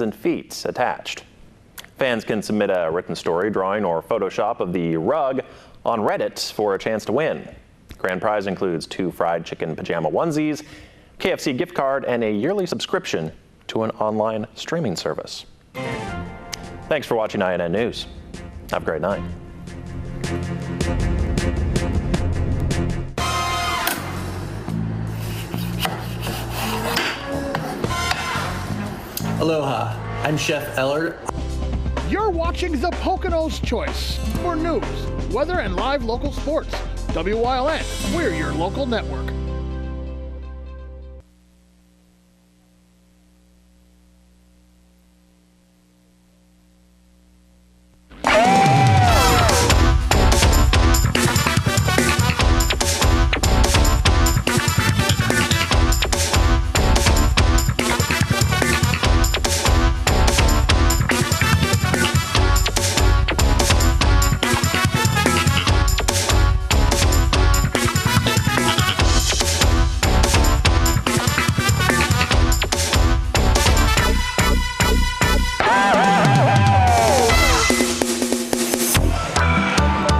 and feet attached. Fans can submit a written story, drawing, or Photoshop of the rug on Reddit for a chance to win. Grand prize includes 2 fried chicken pajama onesies, KFC gift card, and a yearly subscription to an online streaming service. Thanks for watching INN News. Have a great night. Aloha, I'm Chef Eller. You're watching the Poconos Choice for news, weather, and live local sports. WYLN, we're your local network.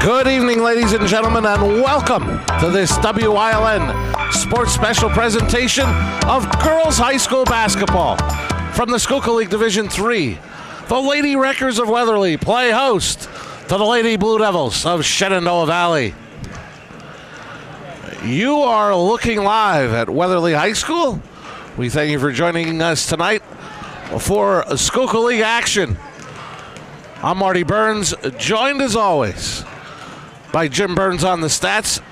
Good evening, ladies and gentlemen, and welcome to this WYLN Sports Special presentation of girls high school basketball. From the Schuylkill League Division III, the Lady Wreckers of Weatherly play host to the Lady Blue Devils of Shenandoah Valley. You are looking live at Weatherly High School. We thank you for joining us tonight for Schuylkill League action. I'm Marty Burns, joined as always by Jim Burns on the stats,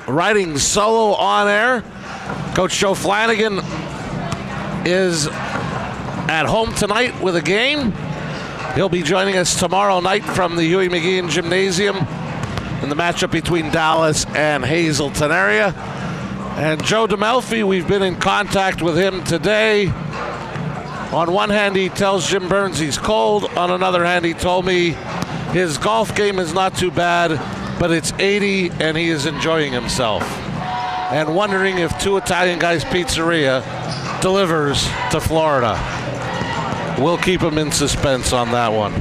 riding solo on air. Coach Joe Flanagan is at home tonight with a game. He'll be joining us tomorrow night from the Huey McGeehan Gymnasium in the matchup between Dallas and Hazleton area. And Joe DeMelfi, we've been in contact with him today. On one hand, he tells Jim Burns he's cold. On another hand, he told me his golf game is not too bad, but it's 80 and he is enjoying himself. And wondering if Two Italian Guys Pizzeria delivers to Florida. We'll keep him in suspense on that one.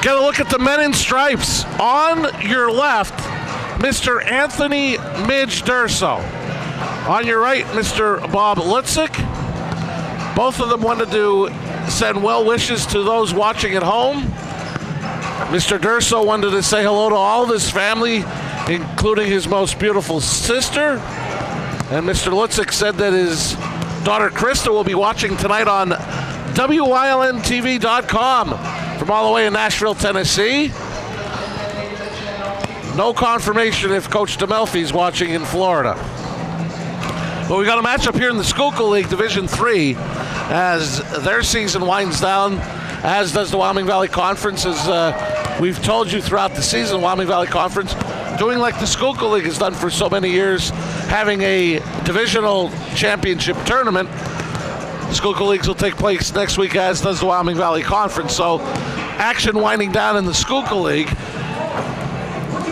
Get a look at the men in stripes. On your left, Mr. Anthony Midge Durso. On your right, Mr. Bob Litzik. Both of them wanted to send well wishes to those watching at home. Mr. Durso wanted to say hello to all of his family, including his most beautiful sister. And Mr. Litzik said that his daughter Krista will be watching tonight on WYLNTV.com from all the way in Nashville, Tennessee. No confirmation if Coach DeMelfi is watching in Florida. But we got a matchup here in the Schuylkill League Division III as their season winds down, as does the Wyoming Valley Conference. As we've told you throughout the season, Wyoming Valley Conference doing like the Schuylkill League has done for so many years, having a divisional championship tournament. The Schuylkill Leagues will take place next week, as does the Wyoming Valley Conference. So action winding down in the Schuylkill League.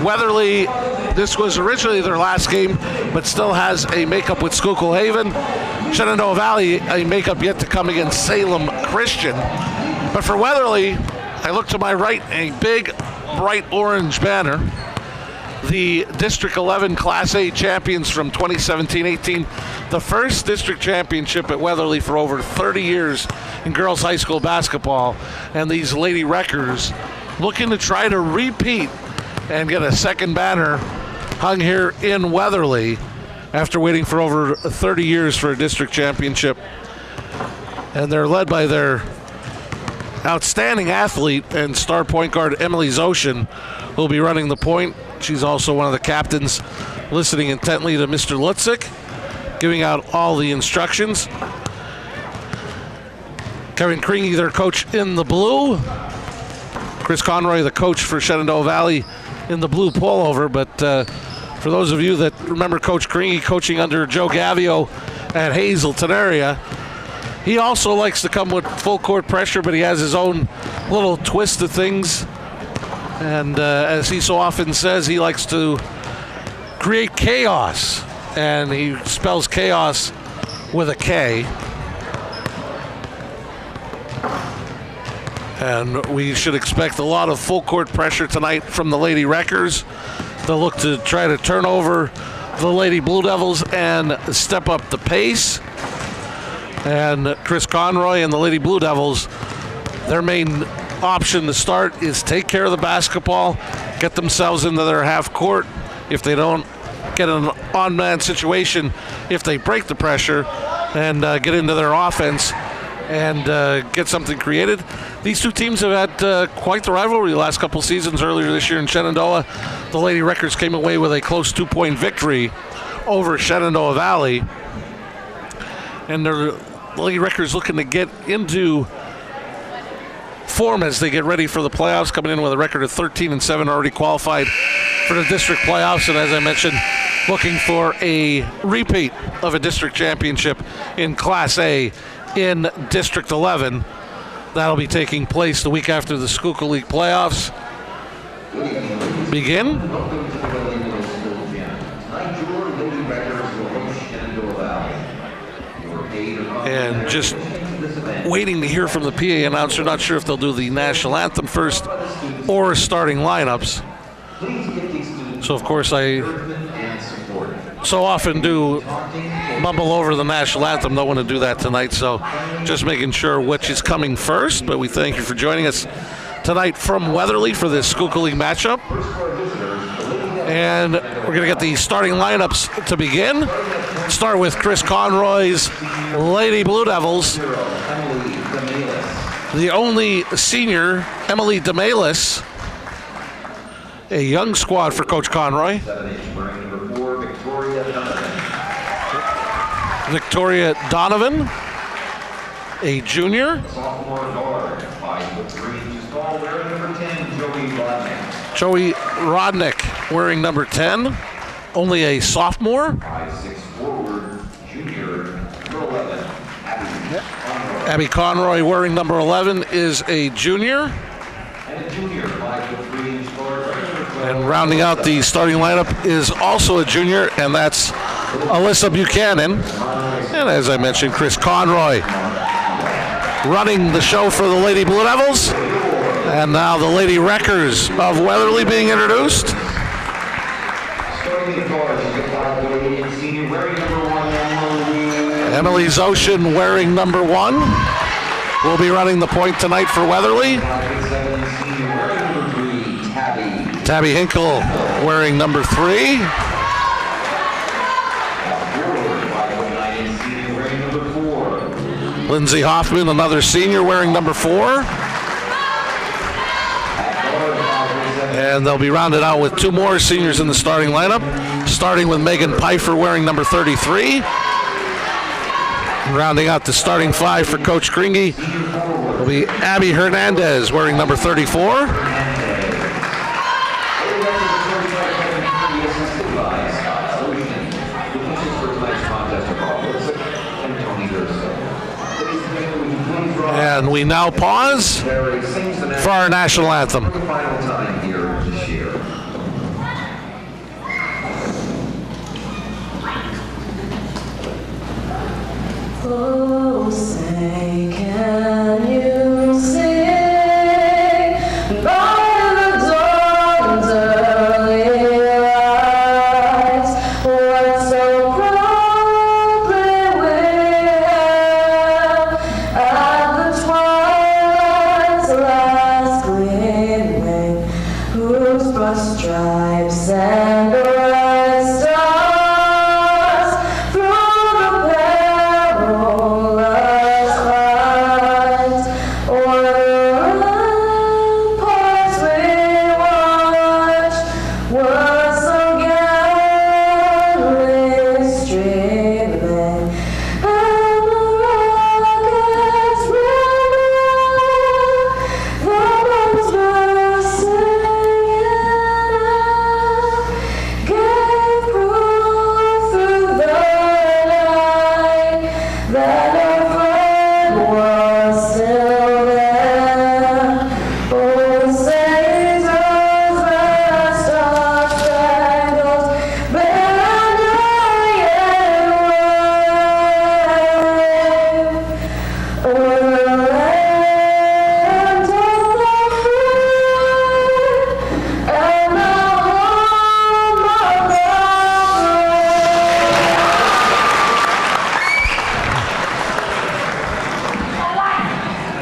Weatherly, this was originally their last game, but still has a makeup with Schuylkill Haven. Shenandoah Valley, a makeup yet to come against Salem Christian. But for Weatherly, I look to my right, a big, bright orange banner. The District 11 Class A champions from 2017-18. The first district championship at Weatherly for over 30 years in girls high school basketball. And these Lady Wreckers looking to try to repeat and get a second banner hung here in Weatherly after waiting for over 30 years for a district championship. And they're led by their outstanding athlete and star point guard Emily Zoshin, who will be running the point. She's also one of the captains, listening intently to Mr. Litzik, giving out all the instructions. Kevin Kringy, their coach in the blue. Chris Conroy, the coach for Shenandoah Valley, in the blue pullover. But for those of you that remember Coach Kringy coaching under Joe Gavio at Hazleton area, he also likes to come with full court pressure, but he has his own little twist to things. And as he so often says, he likes to create chaos. And he spells chaos with a K. And we should expect a lot of full court pressure tonight from the Lady Wreckers. They'll look to try to turn over the Lady Blue Devils and step up the pace. And Chris Conroy and the Lady Blue Devils, their main option to start is take care of the basketball, get themselves into their half court. If they don't get an on-man situation, if they break the pressure and get into their offense and get something created. These two teams have had quite the rivalry the last couple seasons. Earlier this year in Shenandoah, the Lady Wreckers came away with a close 2-point victory over Shenandoah Valley. And the Lady Wreckers looking to get into form as they get ready for the playoffs, coming in with a record of 13-7, already qualified for the district playoffs. And as I mentioned, looking for a repeat of a district championship in Class A in District 11. That'll be taking place the week after the Schuylkill League playoffs begin. And just waiting to hear from the PA announcer. Not sure if they'll do the national anthem first or starting lineups. So, of course, I so often do mumble over the national anthem. Don't want to do that tonight, so just making sure which is coming first. But we thank you for joining us tonight from Weatherly for this Schuylkill League matchup. And we're going to get the starting lineups to begin. Start with Chris Conroy's Lady Blue Devils. The only senior, Emily DeMalis, a young squad for Coach Conroy. Victoria Donovan, a junior. Joey Rodnick wearing number 10, only a sophomore. Abby Conroy wearing number 11 is a junior. And rounding out the starting lineup is also a junior, and that's Alyssa Buchanan. And as I mentioned, Chris Conroy running the show for the Lady Blue Devils. And now the Lady Wreckers of Weatherly being introduced. Emily Zoshin wearing number 1 will be running the point tonight for Weatherly. Tabby Hinkle wearing number 3. Lindsay Hoffman, another senior, wearing number 4. And they'll be rounded out with 2 more seniors in the starting lineup, starting with Megan Pfeiffer wearing number 33. Rounding out the starting 5 for Coach Kringy will be Abby Hernandez wearing number 34. And we now pause for our national anthem. Oh, say, can you sing by the dawn's early light what so proudly we hailed at the twilight's last gleaming, whose broad stripes and bright stars through the perilous fight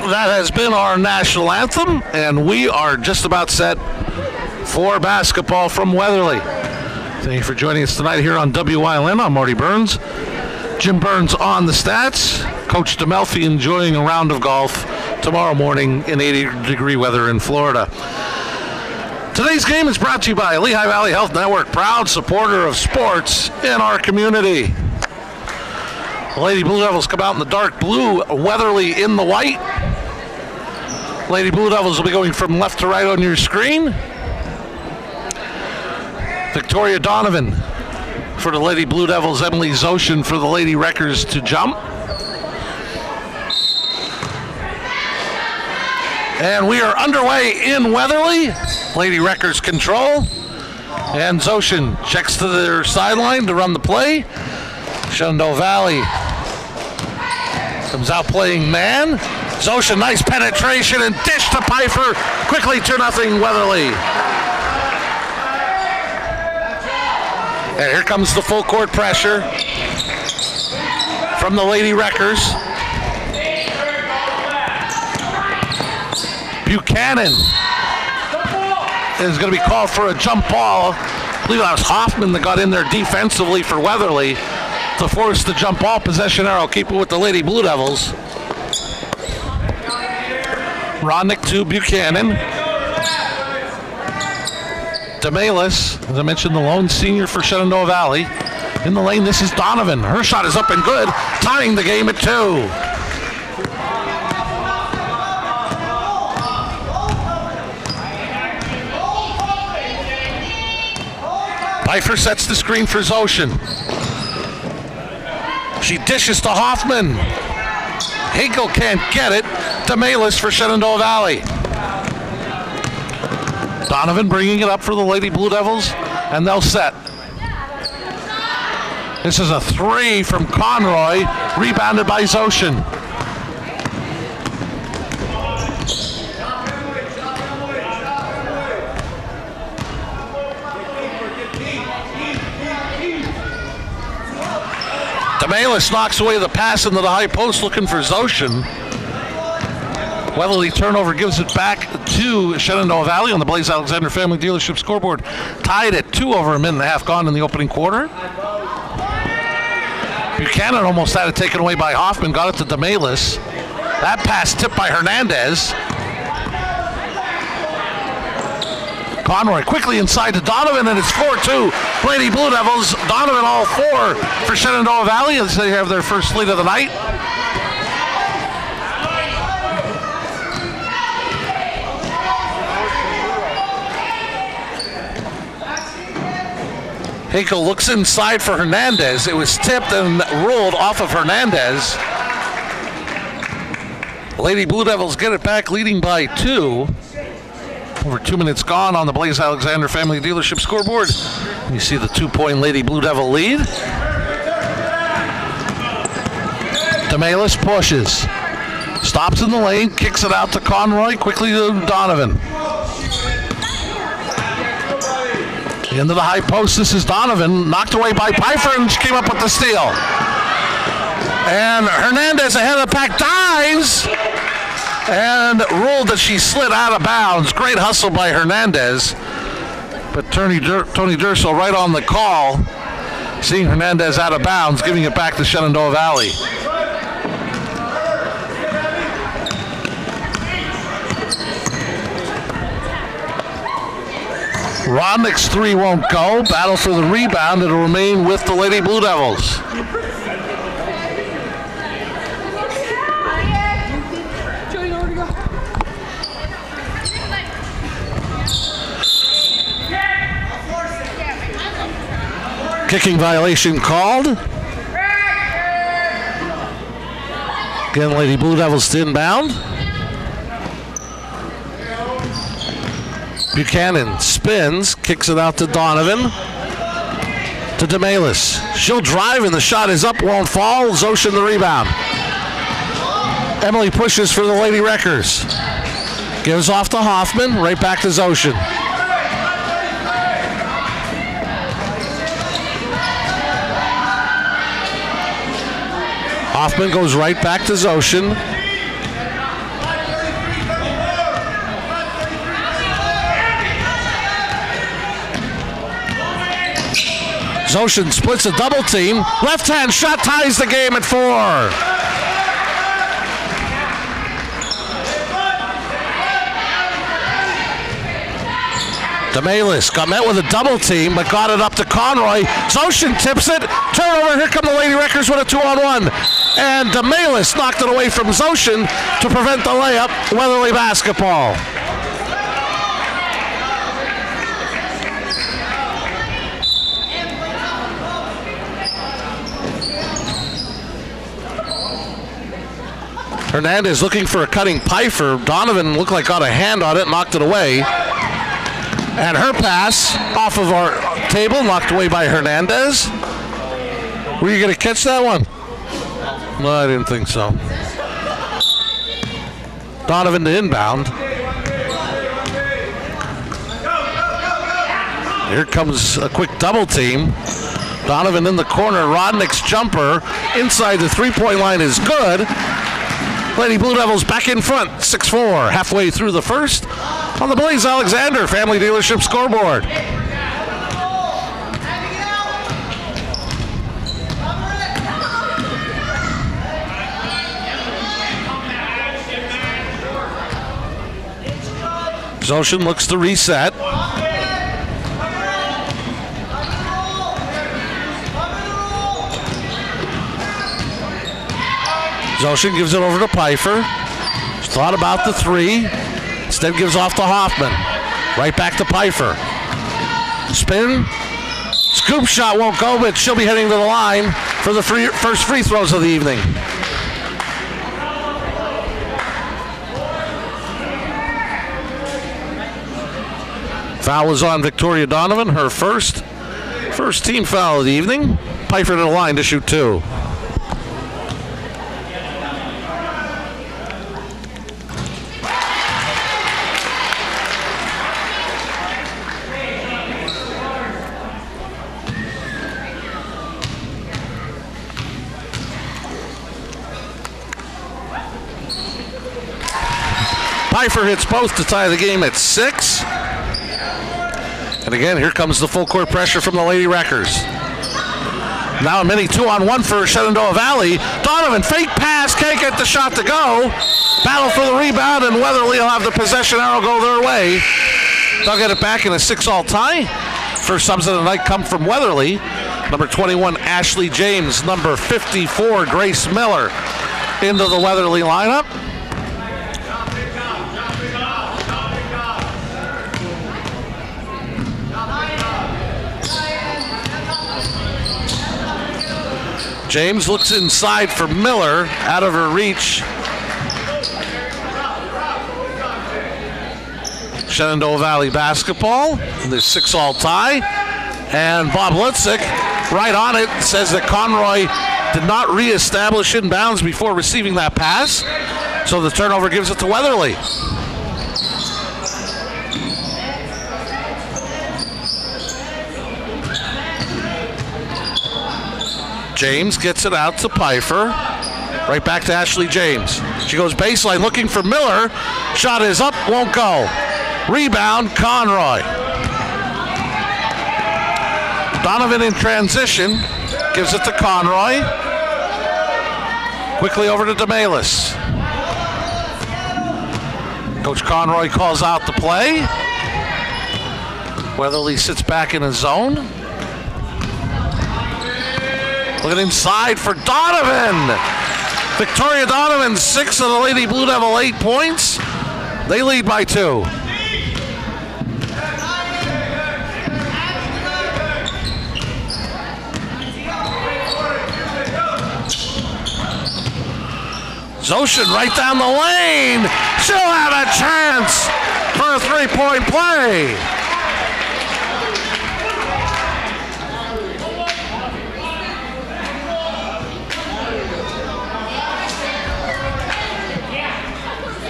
that has been our national anthem, and we are just about set for basketball from Weatherly. Thank you for joining us tonight here on WYLN. I'm Marty Burns. Jim Burns on the stats. Coach DeMelfi enjoying a round of golf tomorrow morning in 80-degree weather in Florida. Today's game is brought to you by Lehigh Valley Health Network, proud supporter of sports in our community. The Lady Blue Devils come out in the dark blue, Weatherly in the white. Lady Blue Devils will be going from left to right on your screen. Victoria Donovan for the Lady Blue Devils, Emily Zoshin for the Lady Wreckers to jump. And we are underway in Weatherly. Lady Wreckers control. And Zoshin checks to their sideline to run the play. Shenandoah Valley comes out playing man. Zoshin, nice penetration and dish to Pfeiffer. Quickly 2-0 Weatherly. And here comes the full court pressure from the Lady Wreckers. Buchanan is going to be called for a jump ball. I believe that was Hoffman that got in there defensively for Weatherly to force the jump ball. Possession arrow, keep it with the Lady Blue Devils. Rodnick to Buchanan. DeMalis, as I mentioned, the lone senior for Shenandoah Valley. In the lane, this is Donovan. Her shot is up and good, tying the game at 2. Pfeiffer sets the screen for Zoshin. She dishes to Hoffman. Hinkle can't get it. DeMalis for Shenandoah Valley. Donovan bringing it up for the Lady Blue Devils, and they'll set. This is a 3 from Conroy, rebounded by Zoshin. DeMalis knocks away the pass into the high post, looking for Zoshin. Weatherly turnover gives it back to Shenandoah Valley on the Blaze Alexander Family Dealership scoreboard. Tied at 2, over a minute and a half gone in the opening quarter. Buchanan almost had it taken away by Hoffman, got it to DeMalis. That pass tipped by Hernandez. Conroy quickly inside to Donovan, and it's 4-2. Lady Blue Devils, Donovan all 4 for Shenandoah Valley as they have their first lead of the night. Hinkle looks inside for Hernandez. It was tipped and rolled off of Hernandez. Lady Blue Devils get it back, leading by 2. Over 2 minutes gone on the Blaze Alexander Family Dealership scoreboard. You see the 2-point Lady Blue Devil lead. DeMalis pushes. Stops in the lane, kicks it out to Conroy, quickly to Donovan. Into the high post, this is Donovan, knocked away by Pfeiffer, and she came up with the steal. And Hernandez ahead of the pack dives, and ruled that she slid out of bounds. Great hustle by Hernandez, but Tony Durso right on the call, seeing Hernandez out of bounds, giving it back to Shenandoah Valley. Rodnick's 3 won't go. Battle for the rebound. It'll remain with the Lady Blue Devils. Kicking violation called. Again, Lady Blue Devils to inbound. Buchanan spins, kicks it out to Donovan. To DeMalis. She'll drive and the shot is up, won't fall. Zoshin the rebound. Emily pushes for the Lady Wreckers. Gives off to Hoffman, right back to Zoshin. Hoffman goes right back to Zoshin. Zoshin splits a double team. Left-hand shot ties the game at 4. DeMalis got met with a double team, but got it up to Conroy. Zoshin tips it. Turnover. Here come the Lady Wreckers with a 2-on-1. And DeMalis knocked it away from Zoshin to prevent the layup. Weatherly basketball. Hernandez looking for a cutting Pfeiffer. Donovan looked like got a hand on it, knocked it away. And her pass off of our table, knocked away by Hernandez. Were you going to catch that one? No, I didn't think so. Donovan to inbound. Here comes a quick double team. Donovan in the corner. Rodnick's jumper inside the three-point line is good. Lady Blue Devils back in front, 6-4, halfway through the first. On the Blaze Alexander Family Dealership scoreboard. Zoshin looks to reset. Zoshin gives it over to Pfeiffer. Thought about the three. Instead gives off to Hoffman. Right back to Pfeiffer. Spin. Scoop shot won't go, but she'll be heading to the line for the first free throws of the evening. Foul was on Victoria Donovan, her first team foul of the evening. Pfeiffer to the line to shoot 2. Pfeiffer hits both to tie the game at 6. And again, here comes the full court pressure from the Lady Wreckers. Now a mini 2-on-1 for Shenandoah Valley. Donovan, fake pass, can't get the shot to go. Battle for the rebound, and Weatherly will have the possession arrow go their way. They'll get it back in a 6-all tie. First subs of the night come from Weatherly. Number 21, Ashley James. Number 54, Grace Miller into the Weatherly lineup. James looks inside for Miller, out of her reach. Shenandoah Valley basketball in this 6-all tie. And Bob Lutzik, right on it, says that Conroy did not reestablish inbounds before receiving that pass. So the turnover gives it to Weatherly. James gets it out to Pfeiffer. Right back to Ashley James. She goes baseline looking for Miller. Shot is up, won't go. Rebound, Conroy. Donovan in transition. Gives it to Conroy. Quickly over to DeMalis. Coach Conroy calls out the play. Weatherly sits back in his zone. Looking inside for Donovan. Victoria Donovan, 6 of the Lady Blue Devil, 8 points. They lead by 2. Zoshin right down the lane. She'll have a chance for a 3-point play.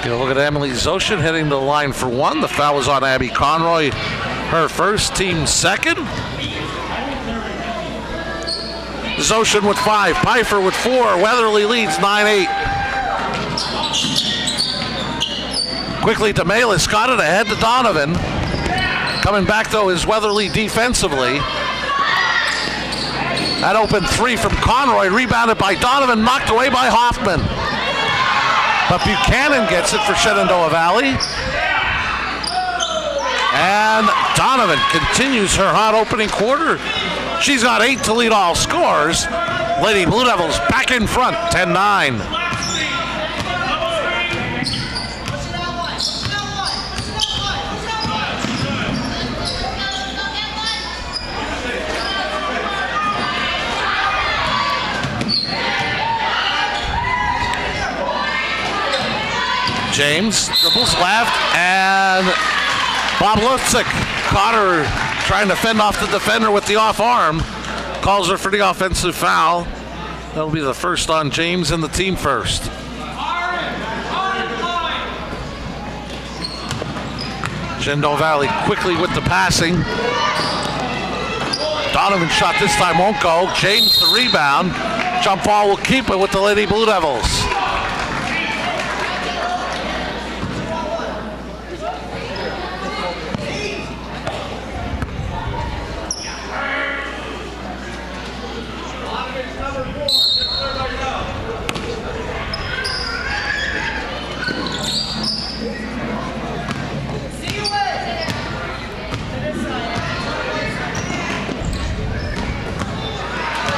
Look at Emily Zoshin heading to the line for 1. The foul was on Abby Conroy, her first, team second. Zoshin with 5, Pfeiffer with 4. Weatherly leads 9-8. Quickly DeMalis got it ahead to Donovan. Coming back though is Weatherly defensively. That open three from Conroy, rebounded by Donovan, knocked away by Hoffman. But Buchanan gets it for Shenandoah Valley. And Donovan continues her hot opening quarter. She's got 8 to lead all scores. Lady Blue Devils back in front, 10-9. James dribbles left, and Bob Lutzik caught her trying to fend off the defender with the off arm. Calls her for the offensive foul. That'll be the first on James and the team first. Shenandoah Valley quickly with the passing. Donovan shot this time won't go. James the rebound. Jump ball will keep it with the Lady Blue Devils.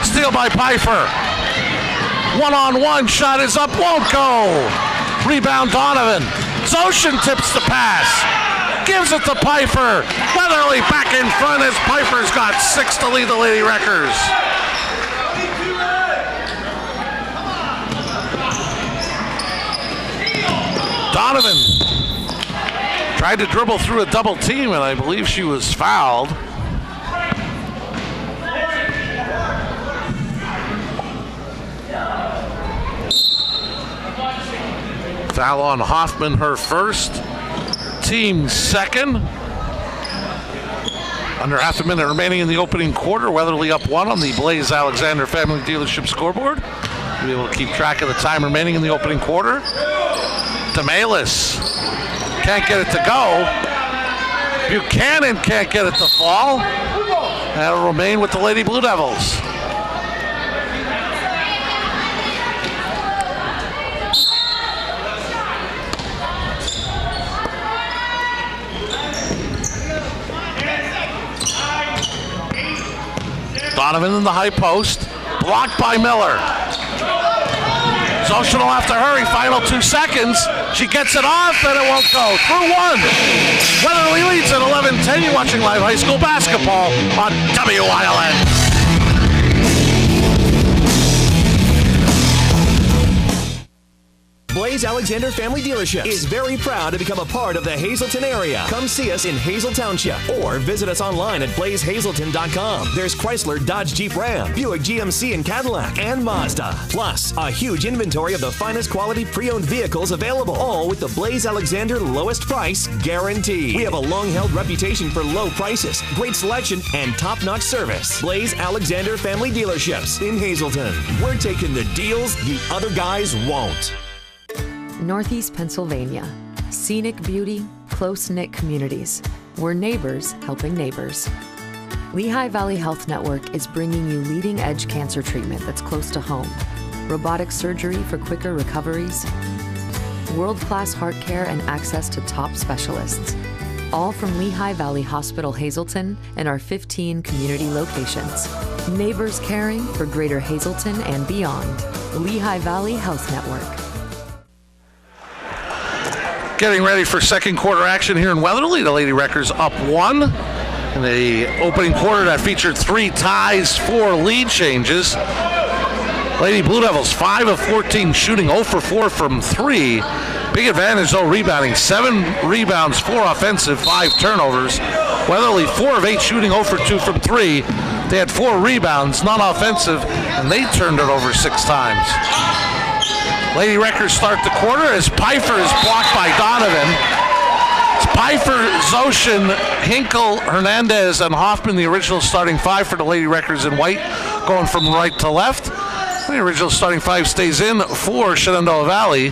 Steal by Pfeiffer. One-on-one shot is up, won't go. Rebound Donovan. Zoshin tips the pass. Gives it to Pfeiffer. Weatherly back in front as Pfeiffer's got 6 to lead the Lady Wreckers. Donovan tried to dribble through a double team, and I believe she was fouled. Foul on Hoffman, her first. Team second. Under half a minute remaining in the opening quarter. Weatherly up 1 on the Blaze Alexander Family Dealership scoreboard. You'll be able to keep track of the time remaining in the opening quarter. DeMalis can't get it to go. Buchanan can't get it to fall. That'll remain with the Lady Blue Devils. Donovan in the high post, blocked by Miller. Zoshin will have to hurry, final 2 seconds. She gets it off and it won't go. Through 1. Weatherly leads at 11-10. You're watching live high school basketball on WYLN. Blaze Alexander Family Dealership is very proud to become a part of the Hazleton area. Come see us in Hazel Township or visit us online at blazehazleton.com. There's Chrysler, Dodge, Jeep, Ram, Buick, GMC, and Cadillac, and Mazda. Plus, a huge inventory of the finest quality pre-owned vehicles available, all with the Blaze Alexander lowest price guarantee. We have a long-held reputation for low prices, great selection, and top-notch service. Blaze Alexander Family Dealerships in Hazleton. We're taking the deals the other guys won't. Northeast Pennsylvania. Scenic beauty, close-knit communities. We're neighbors helping neighbors. Lehigh Valley Health Network is bringing you leading-edge cancer treatment that's close to home. Robotic surgery for quicker recoveries. World-class heart care and access to top specialists. All from Lehigh Valley Hospital Hazleton and our 15 community locations. Neighbors caring for Greater Hazleton and beyond. Lehigh Valley Health Network. Getting ready for second quarter action here in Weatherly. The Lady Wreckers up 1 in the opening quarter that featured 3 ties, 4 lead changes. Lady Blue Devils 5 of 14 shooting, 0 for 4 from 3. Big advantage though rebounding, 7 rebounds, 4 offensive, 5 turnovers. Weatherly 4 of 8 shooting, 0 for 2 from 3. They had 4 rebounds, none offensive, and they turned it over 6 times. Lady Wreckers start the quarter as Pfeiffer is blocked by Donovan. It's Pfeiffer, Zoshin, Hinkle, Hernandez, and Hoffman, the original starting 5 for the Lady Wreckers in white, going from right to left. The original starting 5 stays in for Shenandoah Valley.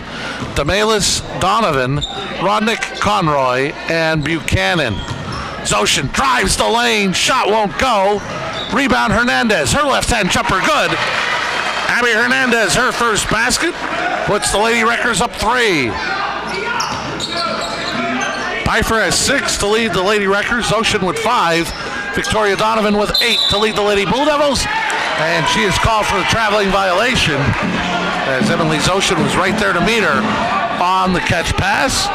DeMalis, Donovan, Rodnick, Conroy, and Buchanan. Zoshin drives the lane, shot won't go. Rebound Hernandez. Her left-hand jumper good. Abby Hernandez, her first basket. Puts the Lady Wreckers up 3. Pfeiffer has 6 to lead the Lady Wreckers. Ocean with 5. Victoria Donovan with 8 to lead the Lady Blue Devils. And she is called for the traveling violation as Emily Ocean was right there to meet her on the catch pass.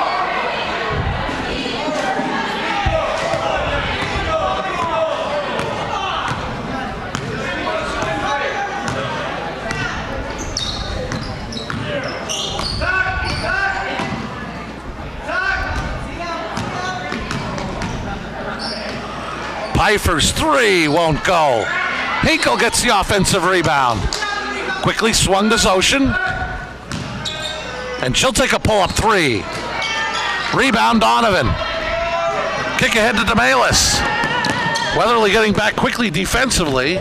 Pfeiffer's 3 won't go. Hinkle gets the offensive rebound. Quickly swung to Ocean. And she'll take a pull-up 3. Rebound Donovan. Kick ahead to DeMalis. Weatherly getting back quickly defensively.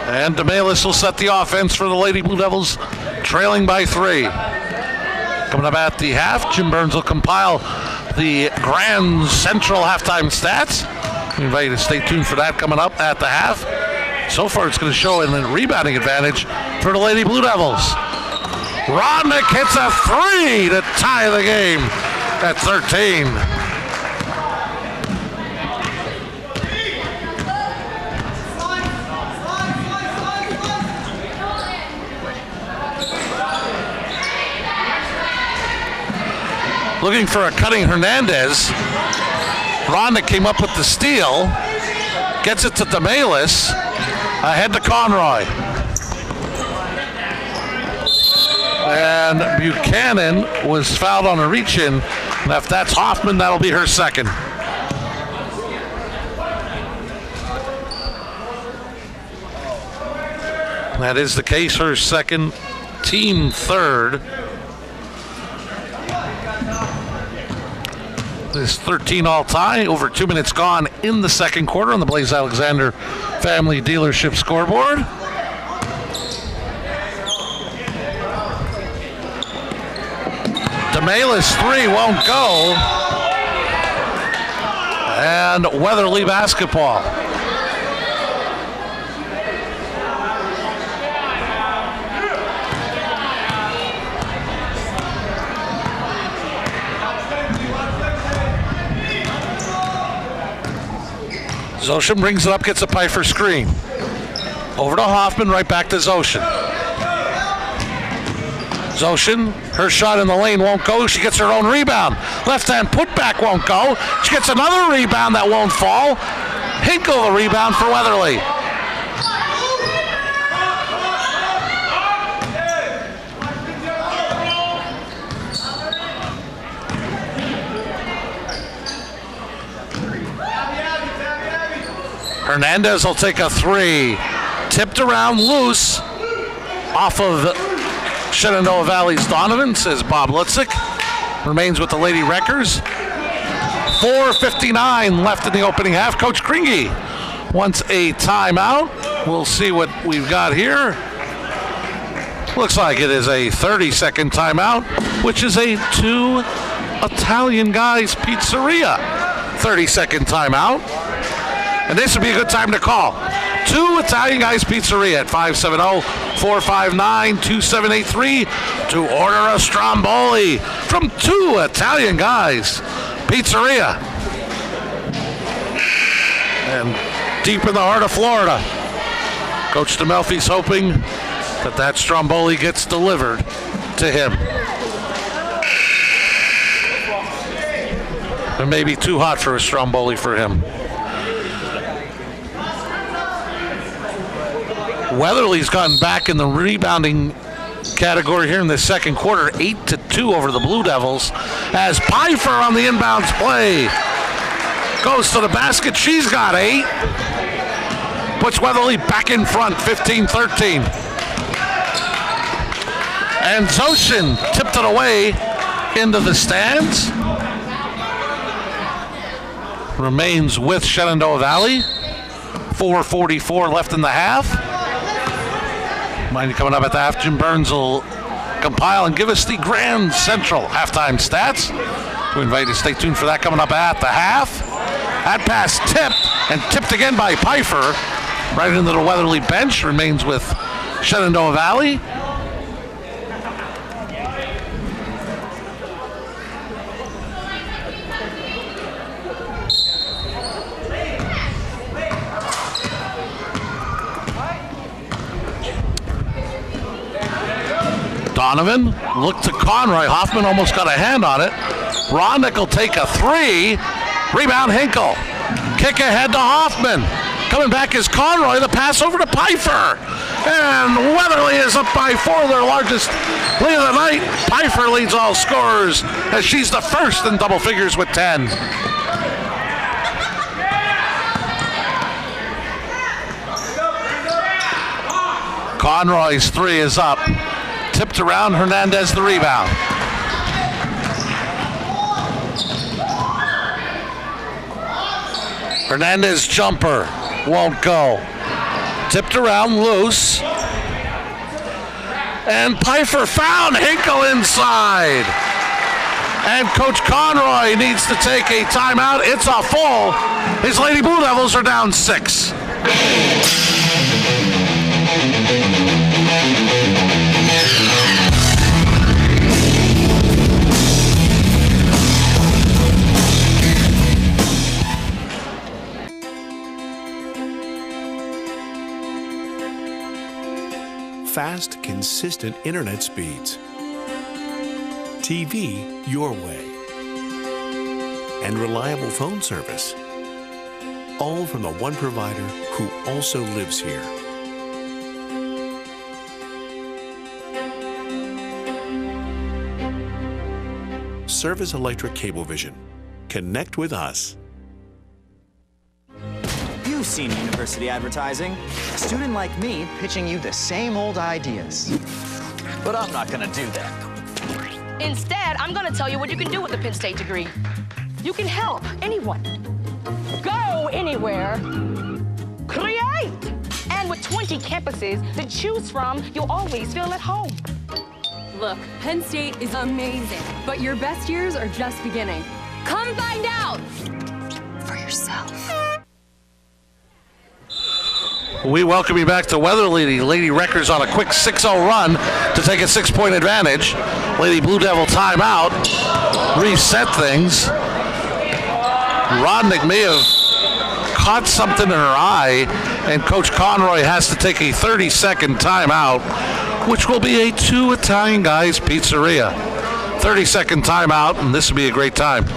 And DeMalis will set the offense for the Lady Blue Devils, trailing by 3. Coming up at the half, Jim Burns will compile the Grand Central halftime stats. We invite you to stay tuned for that coming up at the half. So far, it's going to show a rebounding advantage for the Lady Blue Devils. Rodnick hits a 3 to tie the game at 13. Looking for a cutting Hernandez. Rodnick came up with the steal. Gets it to DeMalis. Ahead to Conroy. And Buchanan was fouled on a reach-in. And if that's Hoffman, that'll be her second. That is the case. Her second, team third. This 13 all tie, over 2 minutes gone in the second quarter on the Blaze Alexander Family Dealership scoreboard. DeMalis 3 won't go. And Weatherly basketball. Zoshin brings it up, gets a Pfeiffer screen. Over to Hoffman, right back to Zoshin. Zoshin, her shot in the lane won't go. She gets her own rebound. Left-hand putback won't go. She gets another rebound that won't fall. Hinkle the rebound for Weatherly. Hernandez will take a 3. Tipped around loose off of Shenandoah Valley's Donovan, says Bob Lutzik. Remains with the Lady Wreckers. 4:59 left in the opening half. Coach Kringy wants a timeout. We'll see what we've got here. Looks like it is a 30-second timeout, which is a 2 Italian Guys Pizzeria 30-second timeout. And this would be a good time to call. 2 Italian Guys Pizzeria at 570-459-2783 to order a Stromboli from 2 Italian Guys Pizzeria. And deep in the heart of Florida, Coach DeMelfi's hoping that Stromboli gets delivered to him. It may be too hot for a Stromboli for him. Weatherly's gotten back in the rebounding category here in the second quarter, 8-2 over the Blue Devils, as Pfeiffer on the inbounds play goes to the basket. She's got 8. Puts Weatherly back in front, 15-13. And Zoshin tipped it away into the stands. Remains with Shenandoah Valley. 4:44 left in the half. Mind coming up at the half, Jim Burns will compile and give us the Grand Central halftime stats. We invite you to stay tuned for that coming up at the half. That pass tipped And tipped again by Pfeiffer. Right into the Weatherly bench. Remains with Shenandoah Valley. Donovan looked to Conroy. Hoffman almost got a hand on it. Rondick will take a three. Rebound Hinkle. Kick ahead to Hoffman. Coming back is Conroy. The pass over to Pfeiffer. And Weatherly is up by 4, their largest lead of the night. Pfeiffer leads all scorers as she's the first in double figures with 10. Conroy's three is up. Tipped around, Hernandez the rebound. Hernandez jumper won't go. Tipped around, loose. And Pfeiffer found Hinkle inside. And Coach Conroy needs to take a timeout. It's a full. His Lady Blue Devils are down 6. Fast, consistent internet speeds, TV your way, and reliable phone service. All from the one provider who also lives here. Service Electric Cablevision. Connect with us. You've seen university advertising. A student like me pitching you the same old ideas. But I'm not gonna do that. Instead, I'm gonna tell you what you can do with a Penn State degree. You can help anyone. Go anywhere. Create! And with 20 campuses to choose from, you'll always feel at home. Look, Penn State is amazing, but your best years are just beginning. Come find out for yourself. We welcome you back to Weatherly. The Lady Wreckers on a quick 6-0 run to take a 6-point advantage. Lady Blue Devil timeout. Reset things. Rodnick may have caught something in her eye, and Coach Conroy has to take a 30-second timeout, which will be a 2 Italian Guys Pizzeria. 30-second timeout, and this would be a great time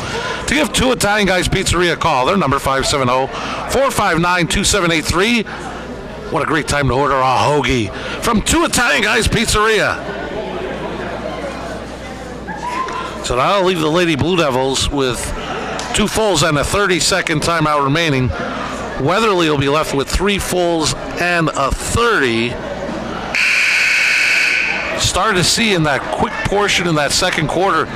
to give 2 Italian Guys Pizzeria a call. Their number 570-459-2783. What a great time to order a hoagie from 2 Italian Guys Pizzeria. So now I'll leave the Lady Blue Devils with 2 fulls and a 30-second timeout remaining. Weatherly will be left with 3 fulls and a 30. Started to see in that quick portion in that second quarter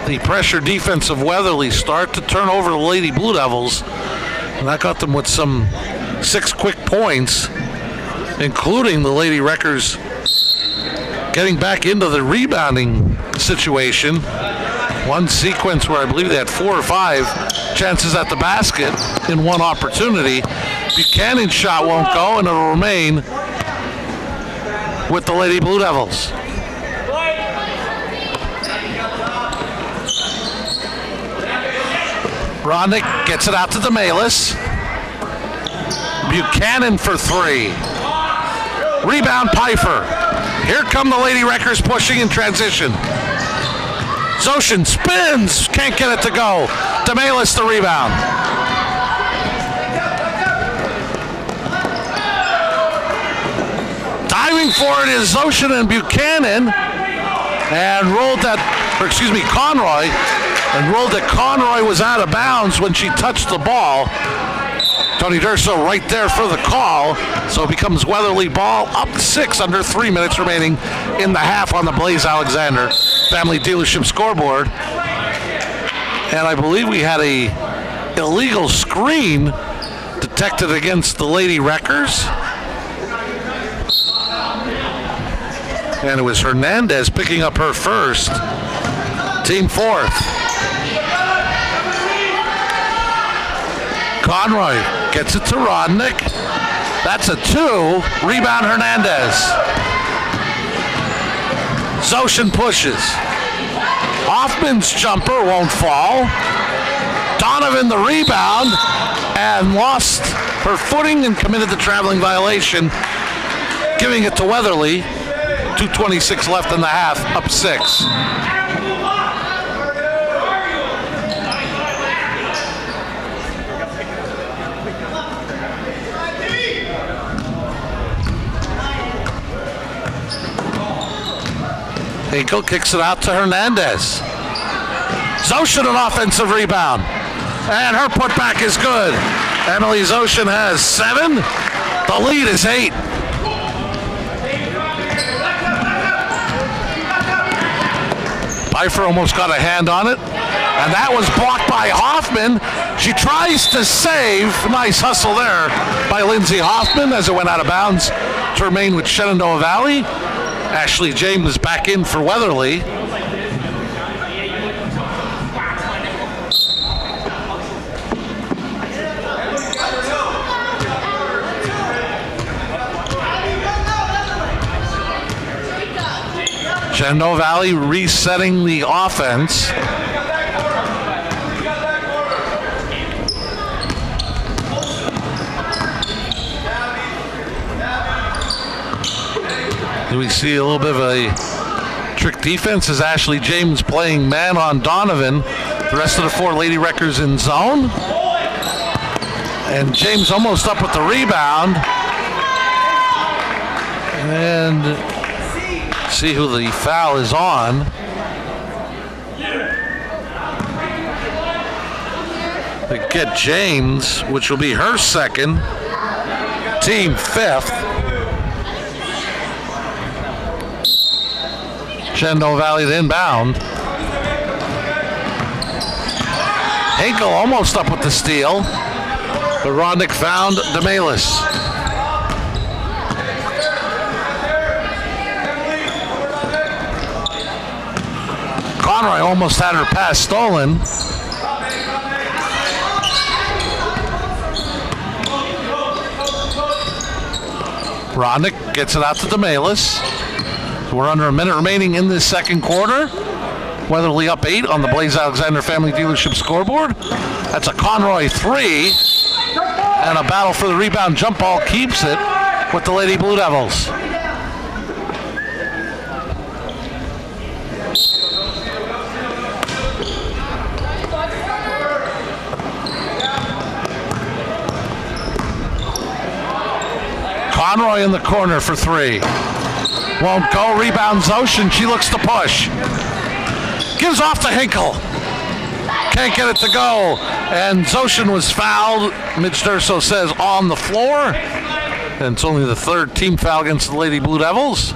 the pressure defense of Weatherly start to turn over the Lady Blue Devils. And that got them with some 6 quick points, including the Lady Wreckers getting back into the rebounding situation. One sequence where I believe they had 4 or 5 chances at the basket in one opportunity. Buchanan's shot won't go, and it'll remain with the Lady Blue Devils. Rodnick gets it out to DeMalis. Buchanan for 3. Rebound Pfeiffer. Here come the Lady Wreckers pushing in transition. Zoshin spins, can't get it to go. DeMalis the rebound. Diving for it is Zoshin and Buchanan, and Conroy, and rolled that Conroy was out of bounds when she touched the ball. Tony Durso right there for the call, so it becomes Weatherly ball up 6 under 3 minutes remaining in the half on the Blaze Alexander Family Dealership scoreboard. And I believe we had a illegal screen detected against the Lady Wreckers. And it was Hernandez picking up her first, team 4th. Conroy gets it to Rodnick. That's a 2. Rebound Hernandez. Zoshin pushes. Hoffman's jumper won't fall. Donovan the rebound and lost her footing and committed the traveling violation, giving it to Weatherly. 2:26 left in the half, up 6. Hinkle kicks it out to Hernandez. Zoshin an offensive rebound. And her putback is good. Emily Zoshin has 7. The lead is 8. Pfeiffer almost got a hand on it. And that was blocked by Hoffman. She tries to save. Nice hustle there by Lindsay Hoffman as it went out of bounds to remain with Shenandoah Valley. Ashley James back in for Weatherly. Shenandoah Valley resetting the offense. We see a little bit of a trick defense as Ashley James playing man on Donovan. The rest of the 4 Lady Wreckers in zone. And James almost up with the rebound. And see who the foul is on. They get James, which will be her second. Team 5th. Shenandoah Valley to inbound. Hinkle almost up with the steal, but Rodnick found DeMalis. Conroy almost had her pass stolen. Rodnick gets it out to DeMalis. We're under a minute remaining in this second quarter. Weatherly up 8 on the Blaze Alexander Family Dealership scoreboard. That's a Conroy 3. And a battle for the rebound. Jump ball keeps it with the Lady Blue Devils. Conroy in the corner for 3. Won't go. Rebound Zoshin. She looks to push. Gives off to Hinkle. Can't get it to go. And Zoshin was fouled. Mitch Durso says on the floor. And it's only the 3rd team foul against the Lady Blue Devils.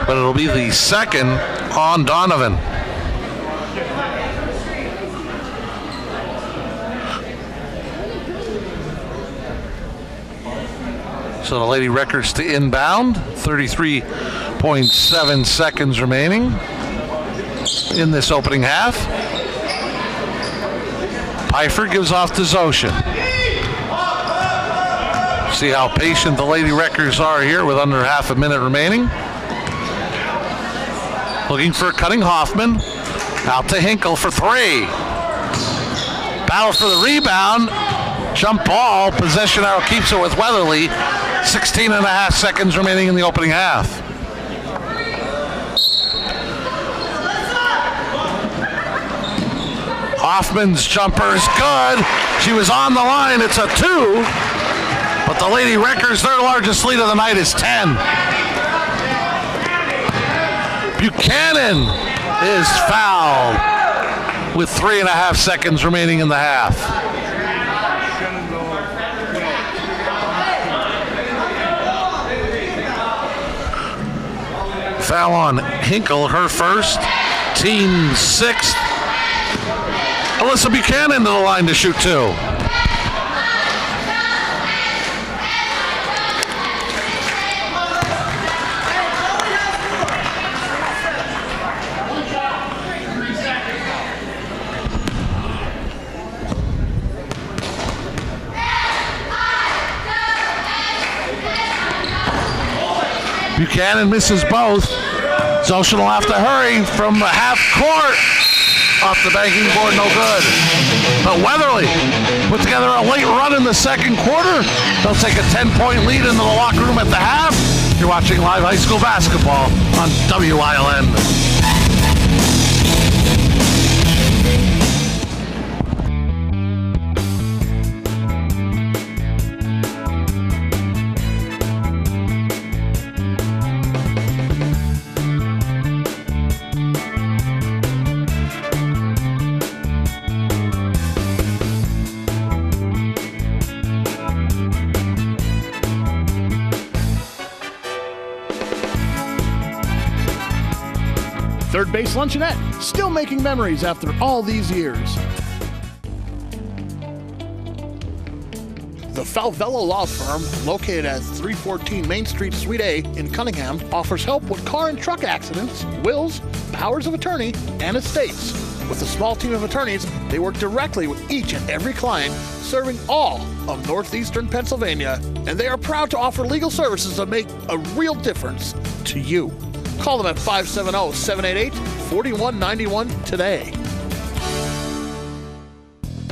But it'll be the 2nd on Donovan. So the Lady Wreckers to inbound. 33.7 seconds remaining in this opening half. Pfeiffer gives off to Zoshin. See how patient the Lady Wreckers are here with under half a minute remaining. Looking for Cutting Hoffman. Out to Hinkle for 3. Battle for the rebound. Jump ball. Possession arrow keeps it with Weatherly. 16 and a half seconds remaining in the opening half. Hoffman's jumper is good. She was on the line. It's a 2. But the Lady Wreckers, their largest lead of the night is 10. Buchanan is fouled with 3.5 seconds remaining in the half. Foul on Hinkle, her first, team 6th. Alyssa Buchanan to the line to shoot 2. Buchanan misses both. Zoshin will have to hurry from the half court. Off the banking board, no good. But Weatherly put together a late run in the second quarter. They'll take a 10-point lead into the locker room at the half. You're watching live high school basketball on WILN. Third Base Luncheonette, still making memories after all these years. The Falvello Law Firm, located at 314 Main Street, Suite A in Cunningham, offers help with car and truck accidents, wills, powers of attorney, and estates. With a small team of attorneys, they work directly with each and every client, serving all of northeastern Pennsylvania, and they are proud to offer legal services that make a real difference to you. Call them at 570-788-4191 today.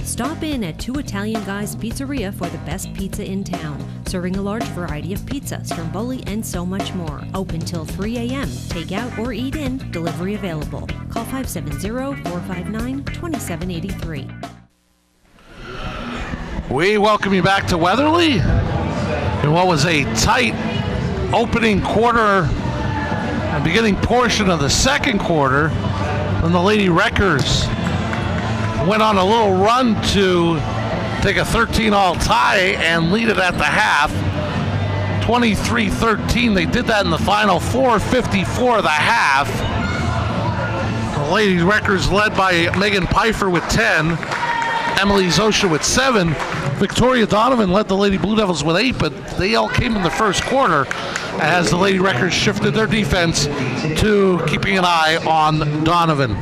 Stop in at Two Italian Guys Pizzeria for the best pizza in town, serving a large variety of pizzas, stromboli, and so much more. Open till 3 a.m. Take out or eat in. Delivery available. Call 570-459-2783. We welcome you back to Weatherly in what was a tight opening quarter and beginning portion of the second quarter when the Lady Wreckers went on a little run to take a 13-all tie and lead it at the half. 23-13. They did that in the final 4:54 of the half. The Lady Wreckers led by Megan Pfeiffer with 10, Emily Zosha with 7. Victoria Donovan led the Lady Blue Devils with 8, but they all came in the first quarter as the Lady Wreckers shifted their defense to keeping an eye on Donovan.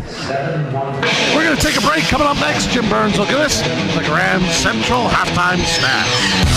We're going to take a break. Coming up next, Jim Burns will give us the Grand Central halftime stats.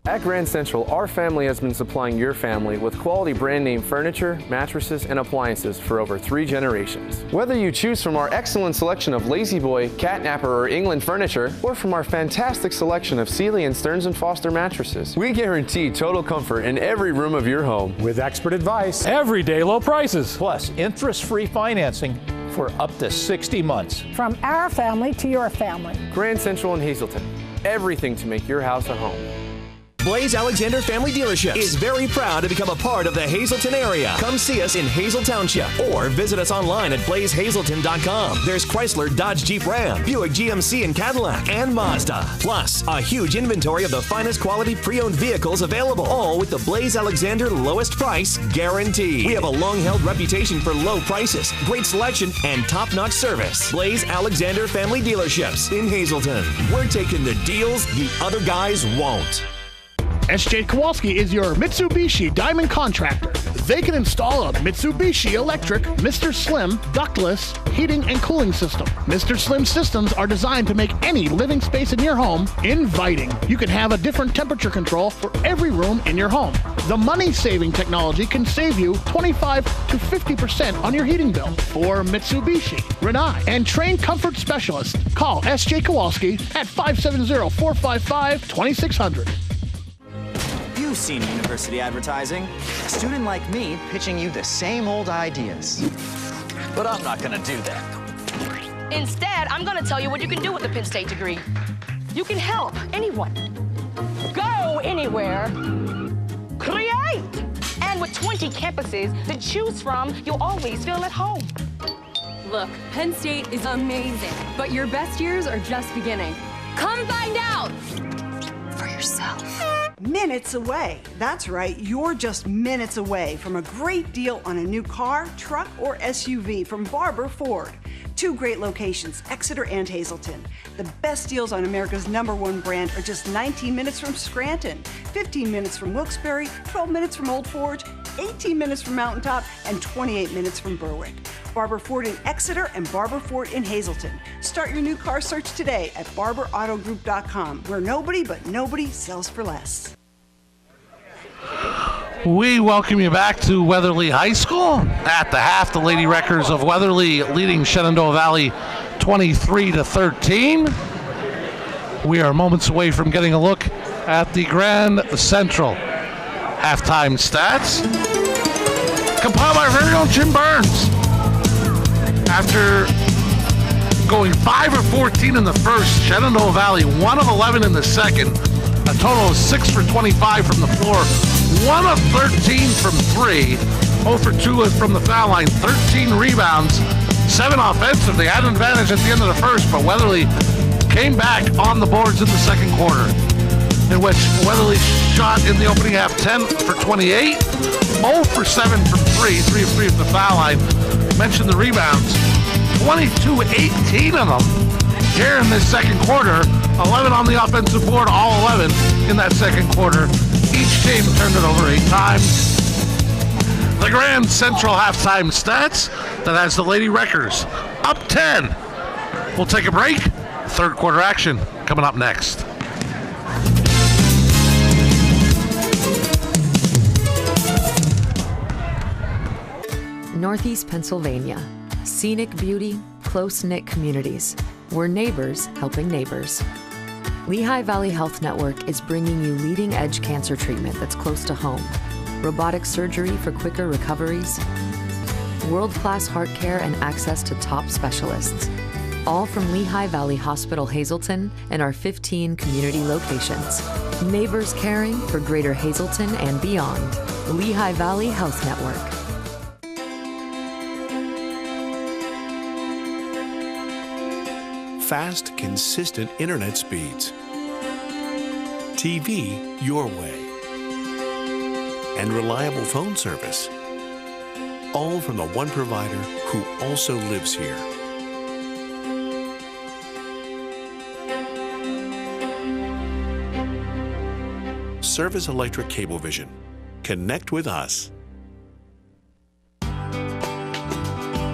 At Grand Central, our family has been supplying your family with quality brand name furniture, mattresses, and appliances for over 3 generations. Whether you choose from our excellent selection of Lazy Boy, Catnapper, or England furniture, or from our fantastic selection of Sealy and Stearns & Foster mattresses, we guarantee total comfort in every room of your home. With expert advice, everyday low prices, plus interest-free financing for up to 60 months. From our family to your family. Grand Central in Hazleton. Everything to make your house a home. Blaze Alexander Family Dealership is very proud to become a part of the Hazleton area. Come see us in Hazel Township or visit us online at blazehazleton.com. There's Chrysler, Dodge, Jeep, Ram, Buick, GMC, and Cadillac, and Mazda. Plus, a huge inventory of the finest quality pre-owned vehicles available, all with the Blaze Alexander lowest price guarantee. We have a long-held reputation for low prices, great selection, and top-notch service. Blaze Alexander Family Dealerships in Hazleton. We're taking the deals the other guys won't. SJ Kowalski is your Mitsubishi Diamond contractor. They can install a Mitsubishi electric Mr. Slim ductless heating and cooling system. Mr. Slim systems are designed to make any living space in your home inviting. You can have a different temperature control for every room in your home. The money-saving technology can save you 25 to 50% on your heating bill. For Mitsubishi, Rinnai, and trained comfort specialists, call SJ Kowalski at 570-455-2600. You've seen university advertising. A student like me pitching you the same old ideas. But I'm not gonna do that. Instead, I'm gonna tell you what you can do with a Penn State degree. You can help anyone. Go anywhere. Create! And with 20 campuses to choose from, you'll always feel at home. Look, Penn State is amazing, but your best years are just beginning. Come find out for yourself. Minutes away. That's right, you're just minutes away from a great deal on a new car, truck, or SUV from Barber Ford. 2 great locations, Exeter and Hazleton. The best deals on America's #1 brand are just 19 minutes from Scranton, 15 minutes from Wilkes-Barre, 12 minutes from Old Forge, 18 minutes from Mountaintop, and 28 minutes from Berwick. Barber Ford in Exeter and Barber Ford in Hazleton. Start your new car search today at barberautogroup.com, where nobody sells for less. We welcome you back to Weatherly High School. At the half, the Lady Wreckers of Weatherly leading Shenandoah Valley 23-13. We are moments away from getting a look at the Grand Central halftime stats, compiled by our very own Jim Burns. After going 5 of 14 in the first, Shenandoah Valley 1 of 11 in the second, a total of 6 for 25 from the floor, 1 of 13 from 3, 0 for 2 from the foul line, 13 rebounds, 7 offensive. They had an advantage at the end of the first, but Weatherly came back on the boards in the second quarter, in which Weatherly shot in the opening half 10 for 28, 0 for 7 from 3, 3 of 3 from the foul line. Mentioned the rebounds, 22-18 of them here in this second quarter, 11 on the offensive board, all 11 in that second quarter. Each team turned it over 8 times. The Grand Central halftime stats, that has the Lady Wreckers up 10. We'll take a break. Third quarter action coming up next. Northeast Pennsylvania. Scenic beauty, close-knit communities. We're neighbors helping neighbors. Lehigh Valley Health Network is bringing you leading-edge cancer treatment that's close to home. Robotic surgery for quicker recoveries. World-class heart care and access to top specialists. All from Lehigh Valley Hospital Hazleton and our 15 community locations. Neighbors caring for Greater Hazleton and beyond. Lehigh Valley Health Network. Fast, consistent internet speeds. TV your way. And reliable phone service. All from the one provider who also lives here. Service Electric Cablevision. Connect with us.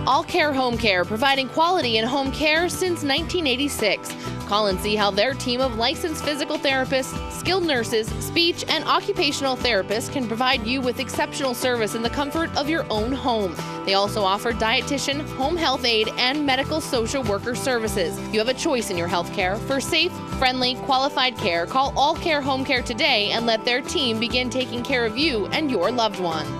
All Care Home Care, providing quality in home care since 1986. Call and see how their team of licensed physical therapists, skilled nurses, speech, and occupational therapists can provide you with exceptional service in the comfort of your own home. They also offer dietitian, home health aide, and medical social worker services. You have a choice in your health care. For safe, friendly, qualified care, call All Care Home Care today and let their team begin taking care of you and your loved ones.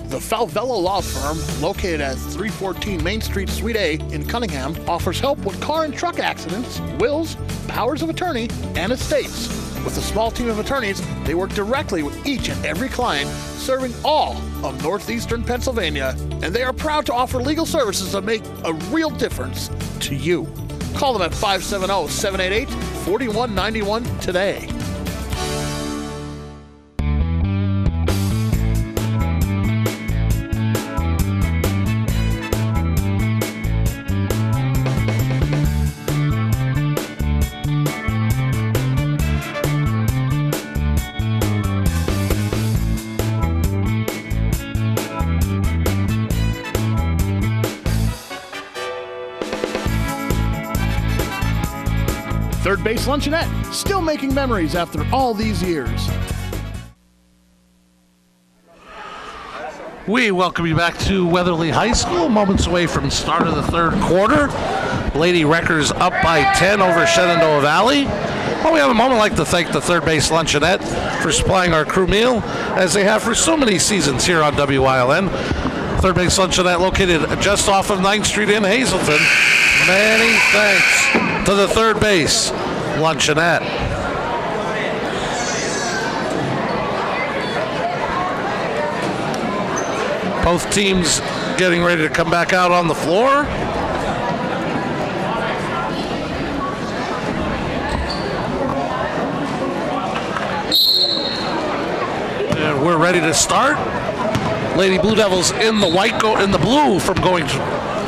The Falvello Law Firm, located at 314 Main Street, Suite A in Cunningham, offers help with car and truck accidents, wills, powers of attorney, and estates. With a small team of attorneys, they work directly with each and every client, serving all of northeastern Pennsylvania, and they are proud to offer legal services that make a real difference to you. Call them at 570-788-4191 today. Third Base Luncheonette, still making memories after all these years. We welcome you back to Weatherly High School, moments away from start of the third quarter. Lady Wreckers up by 10 over Shenandoah Valley. Well, we have a moment like to thank the Third Base Luncheonette for supplying our crew meal, as they have for so many seasons here on WILN. Third Base Luncheonette, located just off of 9th Street in Hazleton. Many thanks to the Third Base Luncheonette. Both teams getting ready to come back out on the floor. And we're ready to start. Lady Blue Devils in the white, in the blue from going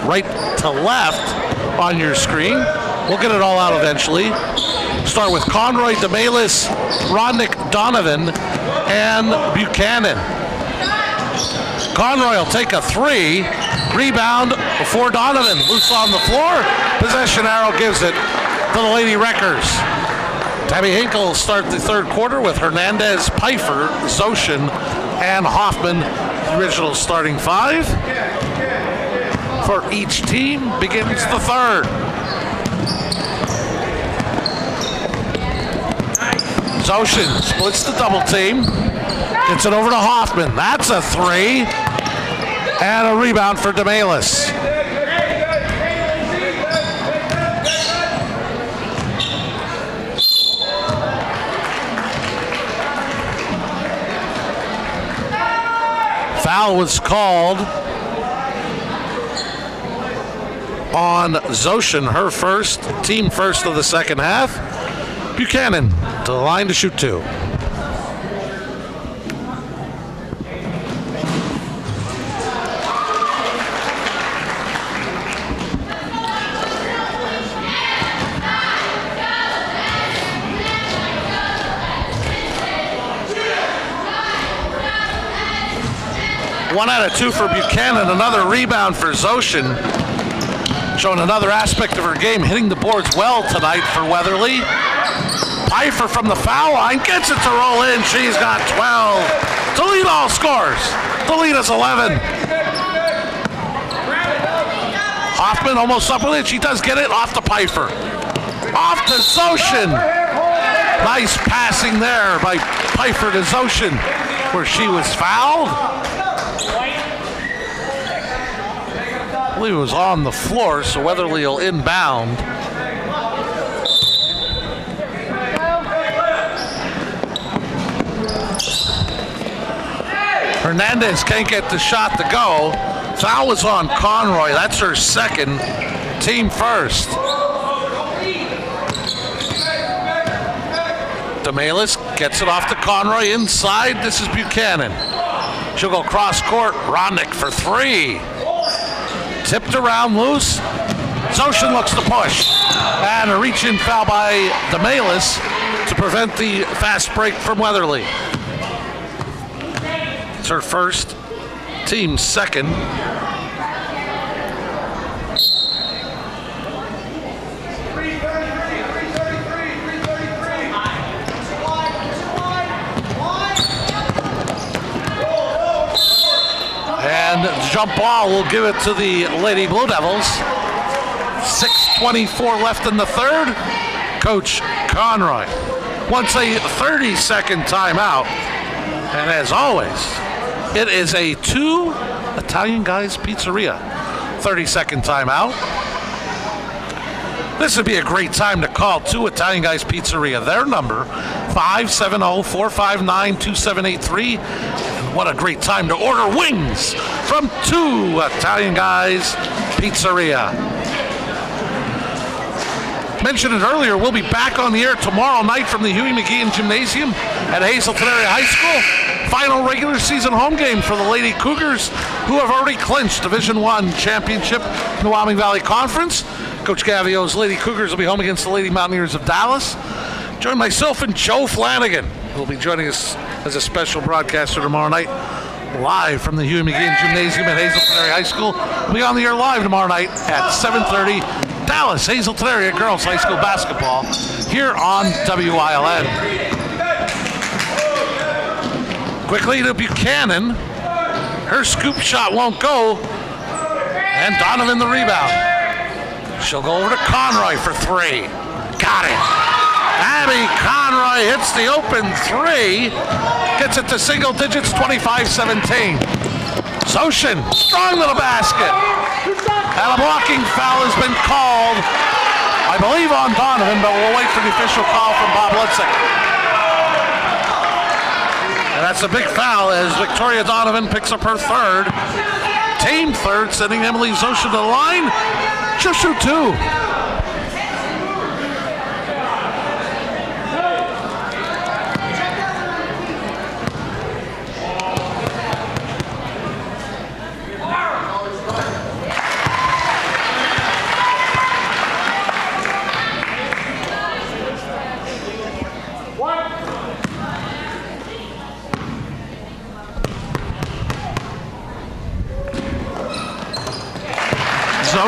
right to left on your screen. We'll get it all out eventually. Start with Conroy, DeMalis, Rodnick, Donovan, and Buchanan. Conroy will take a 3. Rebound for Donovan. Loose on the floor. Possession arrow gives it to the Lady Wreckers. Tabby Hinkle will start the third quarter with Hernandez, Pfeiffer, Zoshin, and Hoffman, the original starting 5. For each team begins the third. Zoshin splits the double team. Gets it over to Hoffman. That's a 3. And a rebound for DeMalis. Foul was called on Zoshin, her first, team first of the second half. Buchanan to the line to shoot 2. One out of 2 for Buchanan, another rebound for Zoshin. Showing another aspect of her game, hitting the boards well tonight for Weatherly. Pfeiffer from the foul line gets it to roll in. She's got 12. Toledo scores. Toledo's 11. Hoffman almost up with it. She does get it off to Pfeiffer. Off to Zoshin. Nice passing there by Pfeiffer to Zoshin, where she was fouled. I believe it was on the floor, so Weatherly will inbound. Hernandez can't get the shot to go. Foul was on Conroy. That's her second, team first. DeMalis gets it off to Conroy inside. This is Buchanan. She'll go cross court. Rodnick for 3. Tipped around loose. Zoshin looks to push. And a reach-in foul by DeMalis to prevent the fast break from Weatherly. It's her first, team second. And jump ball will give it to the Lady Blue Devils. 6:24 left in the third. Coach Conroy wants a 30-second timeout. And as always, it is a 2 Italian Guys Pizzeria 30-second timeout. This would be a great time to call 2 Italian Guys Pizzeria. Their number, 570-459-2783. And what a great time to order wings from 2 Italian Guys Pizzeria. Mentioned it earlier, we'll be back on the air tomorrow night from the Huey McGeehan Gymnasium at Hazelton Area High School. Final regular season home game for the Lady Cougars, who have already clinched Division I championship in the Wyoming Valley Conference. Coach Gavio's Lady Cougars will be home against the Lady Mountaineers of Dallas. Join myself and Joe Flanagan, who will be joining us as a special broadcaster tomorrow night, live from the Huey McGeehan Gymnasium at Hazelton Area High School. We'll be on the air live tomorrow night at 7:30. Dallas Hazelton Area Girls High School basketball here on WILN. Quickly to Buchanan. Her scoop shot won't go. And Donovan the rebound. She'll go over to Conroy for 3. Got it. Abby Conroy hits the open 3. Gets it to single digits, 25-17. Zoshin, strong to the basket. And a blocking foul has been called, I believe, on Donovan, but we'll wait for the official call from Bob Ludsick. And that's a big foul as Victoria Donovan picks up her third. Team third, sending Emily Zoshin to the line. She'll shoot 2.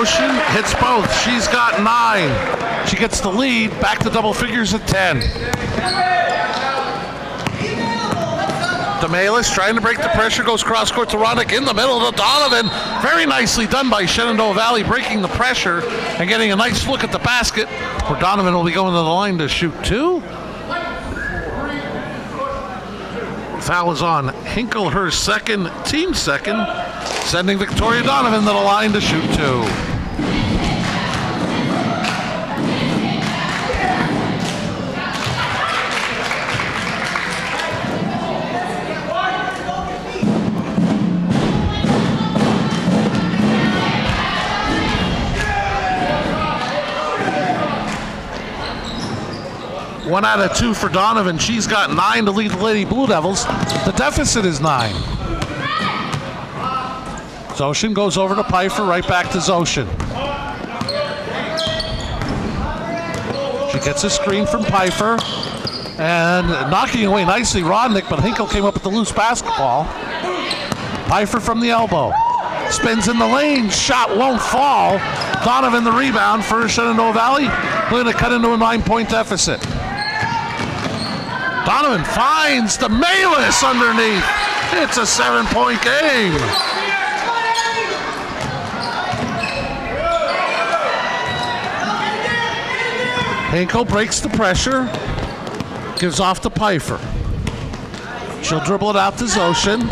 Zoshin hits both. She's got 9. She gets the lead. Back to double figures at 10. DeMalis trying to break the pressure, goes cross court to Roddick in the middle to Donovan. Very nicely done by Shenandoah Valley, breaking the pressure and getting a nice look at the basket, where Donovan will be going to the line to shoot 2. Foul is on Hinkle, her second, team second, sending Victoria Donovan to the line to shoot 2. One out of 2 for Donovan. She's got 9 to lead the Lady Blue Devils. The deficit is 9. Zoshin goes over to Pfeiffer, right back to Zoshin. She gets a screen from Pfeiffer and knocking away nicely Rodnick, but Hinkle came up with the loose basketball. Pfeiffer from the elbow. Spins in the lane, shot won't fall. Donovan the rebound for Shenandoah Valley. Going to cut into a 9-point deficit. Donovan finds DeMalis underneath. It's a 7-point game. Hinkle breaks the pressure, gives off to Pfeiffer. She'll dribble it out to Zoshin.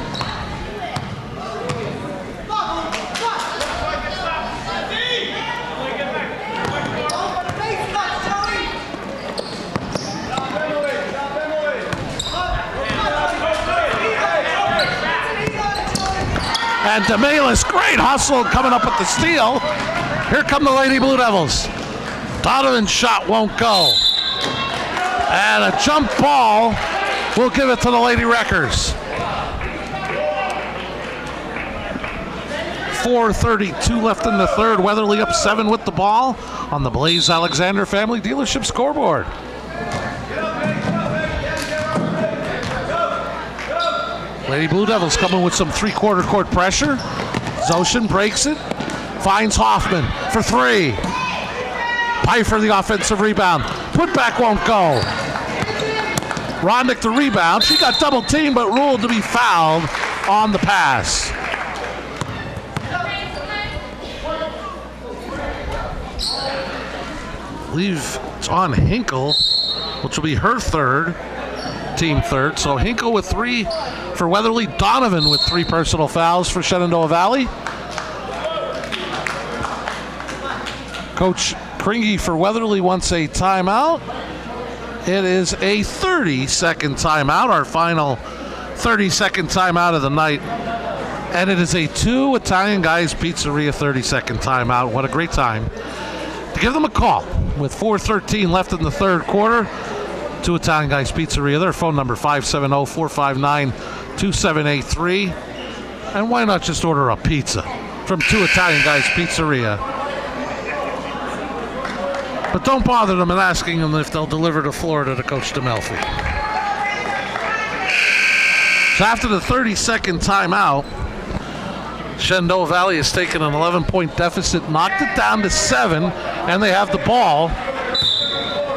And DeMalis, great hustle coming up with the steal. Here come the Lady Blue Devils. Donovan's shot won't go. And a jump ball will give it to the Lady Wreckers. 4:32 left in the third. Weatherly up 7 with the ball on the Blaze Alexander Family Dealership scoreboard. Lady Blue Devils coming with some three-quarter court pressure. Zoshin breaks it, finds Hoffman for 3. Pfeiffer the offensive rebound. Putback won't go. Rodnick the rebound. She got double teamed but ruled to be fouled on the pass. I believe it's on Hinkle, which will be her third, team third. So Hinkle with 3 for Weatherly. Donovan with 3 personal fouls for Shenandoah Valley. Coach Kringy for Weatherly wants a timeout. It is a 30-second timeout, our final 30-second timeout of the night. And it is a 2 Italian Guys Pizzeria 30-second timeout. What a great time to give them a call with 4:13 left in the third quarter. 2 Italian Guys Pizzeria. Their phone number 570-459-2783. And why not just order a pizza from 2 Italian Guys Pizzeria? But don't bother them in asking them if they'll deliver to Florida to Coach DeMelfi. So after the 30-second timeout, Shenandoah Valley has taken an 11-point deficit, knocked it down to 7, and they have the ball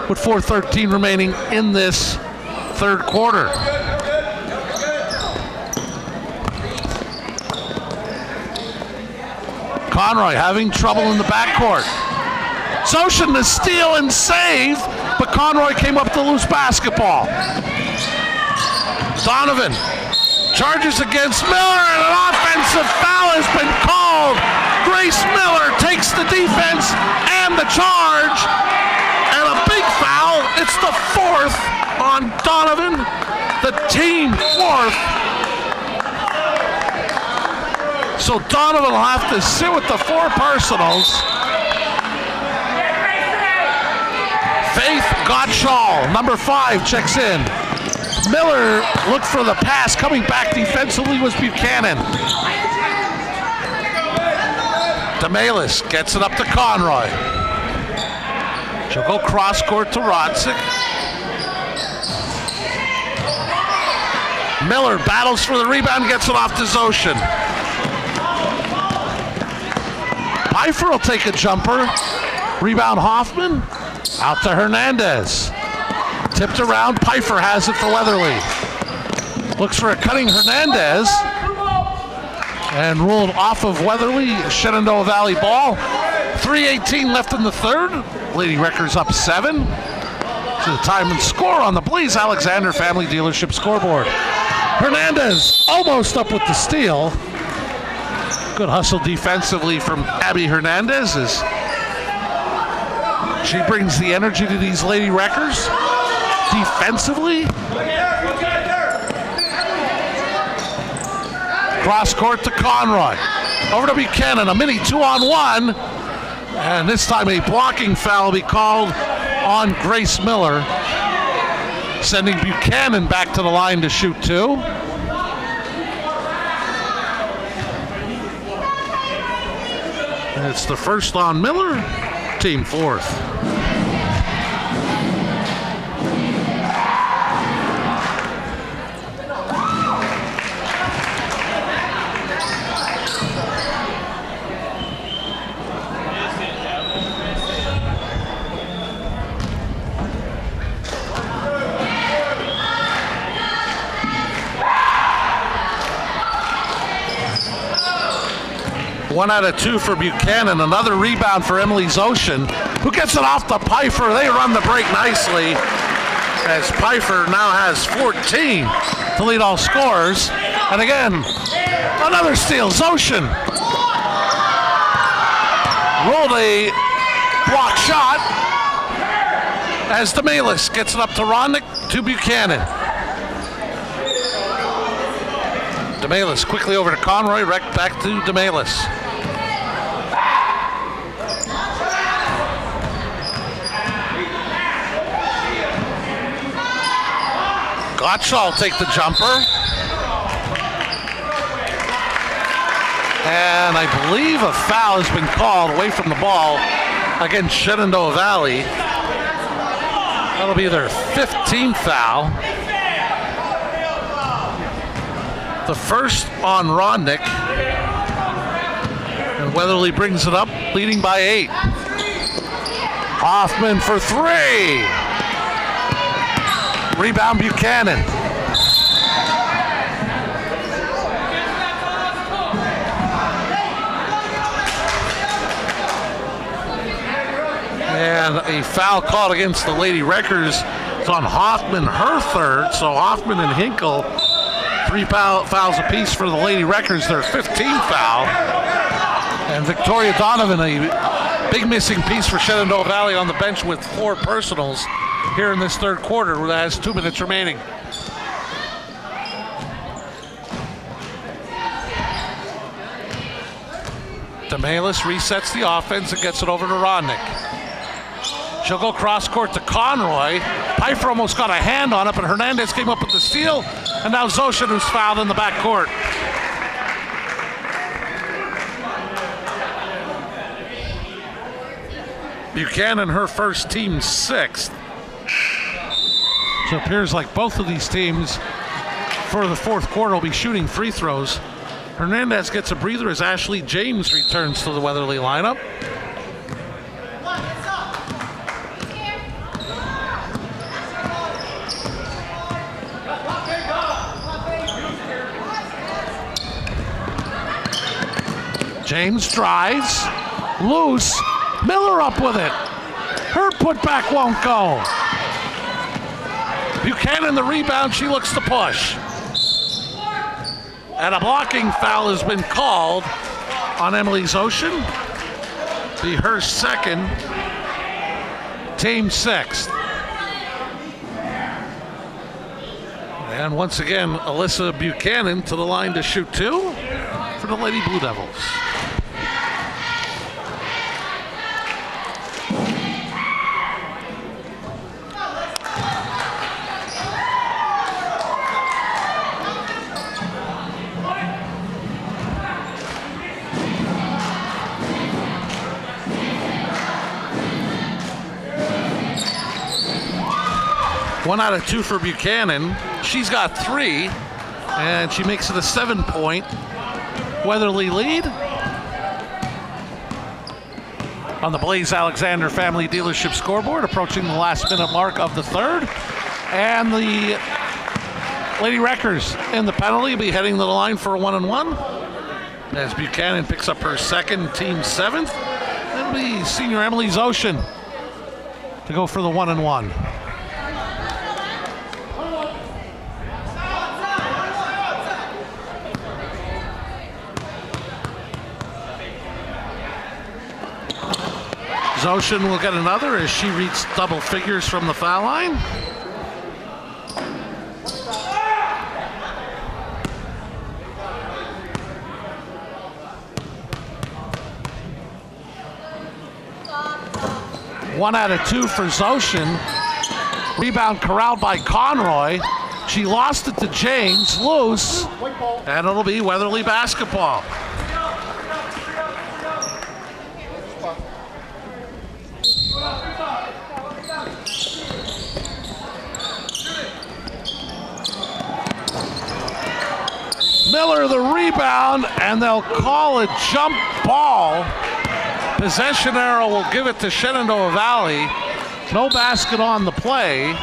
with 4:13 remaining in this third quarter. Conroy having trouble in the backcourt. Zoshin to steal and save, but Conroy came up to loose basketball. Donovan charges against Miller, and an offensive foul has been called. Grace Miller takes the defense and the charge, and a big foul. It's the 4th on Donovan, the team 4th. So Donovan will have to sit with the 4 personals. Faith Gottschall, number 5, checks in. Miller looked for the pass. Coming back defensively was Buchanan. DeMalis gets it up to Conroy. She'll go cross court to Rodzik. Miller battles for the rebound, gets it off to Zoshin. Pfeiffer will take a jumper. Rebound Hoffman. Out to Hernandez. Tipped around. Pfeiffer has it for Weatherly. Looks for a cutting Hernandez. And ruled off of Weatherly. Shenandoah Valley ball. 3:18 left in the third. Lady Wreckers up 7. To the time and score on the Blaze Alexander Family Dealership scoreboard. Hernandez almost up with the steal. Good hustle defensively from Abby Hernandez as she brings the energy to these Lady Wreckers. Defensively. Cross court to Conroy. Over to Buchanan, a mini 2-on-1. And this time a blocking foul will be called on Grace Miller, sending Buchanan back to the line to shoot 2. And it's the first on Miller, team 4th. One out of 2 for Buchanan. Another rebound for Emily Zoshin, who gets it off to Pfeiffer. They run the break nicely as Pfeiffer now has 14 to lead all scorers. And again, another steal. Zoshin rolled a block shot as DeMelis gets it up to Rodnick to Buchanan. DeMelis quickly over to Conroy, back to DeMelis. Gottschall will take the jumper. And I believe a foul has been called away from the ball against Shenandoah Valley. That'll be their 15th foul. The first on Rodnick. And Weatherly brings it up, leading by 8. Hoffman for 3. Rebound Buchanan. And a foul called against the Lady Wreckers. It's on Hoffman, her 3rd. So Hoffman and Hinkle, 3 fouls apiece for the Lady Wreckers, their 15th foul. And Victoria Donovan, a big missing piece for Shenandoah Valley on the bench with 4 personals here in this third quarter, where that has 2 minutes remaining. DeMelis resets the offense and gets it over to Rodnick. She'll go cross court to Conroy. Pfeiffer almost got a hand on it, but Hernandez came up with the steal, and now Zoshin, who's fouled in the backcourt. Buchanan, her first, team 6th. So it appears like both of these teams for the fourth quarter will be shooting free throws. Hernandez gets a breather as Ashley James returns to the Weatherly lineup. James drives, loose, Miller up with it. Her putback won't go. Buchanan the rebound, she looks to push. And a blocking foul has been called on Emily Zoshin. Be her 2nd, team 6th. And once again, Alyssa Buchanan to the line to shoot 2 for the Lady Blue Devils. One out of 2 for Buchanan. She's got 3, and she makes it a 7-point Weatherly lead. on the Blaze Alexander Family Dealership scoreboard, approaching the last minute mark of the third. And the Lady Wreckers in the penalty will be heading to the line for a 1-and-1. As Buchanan picks up her second, team seventh. It'll be senior Emily Zoshin to go for the 1-and-1. Zoshin will get another as she reaches double figures from the foul line. One out of two for Zoshin. Rebound corralled by Conroy. She lost it to James, loose, and it'll be Weatherly basketball. Miller the rebound, and they'll call a jump ball. Possession arrow will give it to Shenandoah Valley. No basket on the play.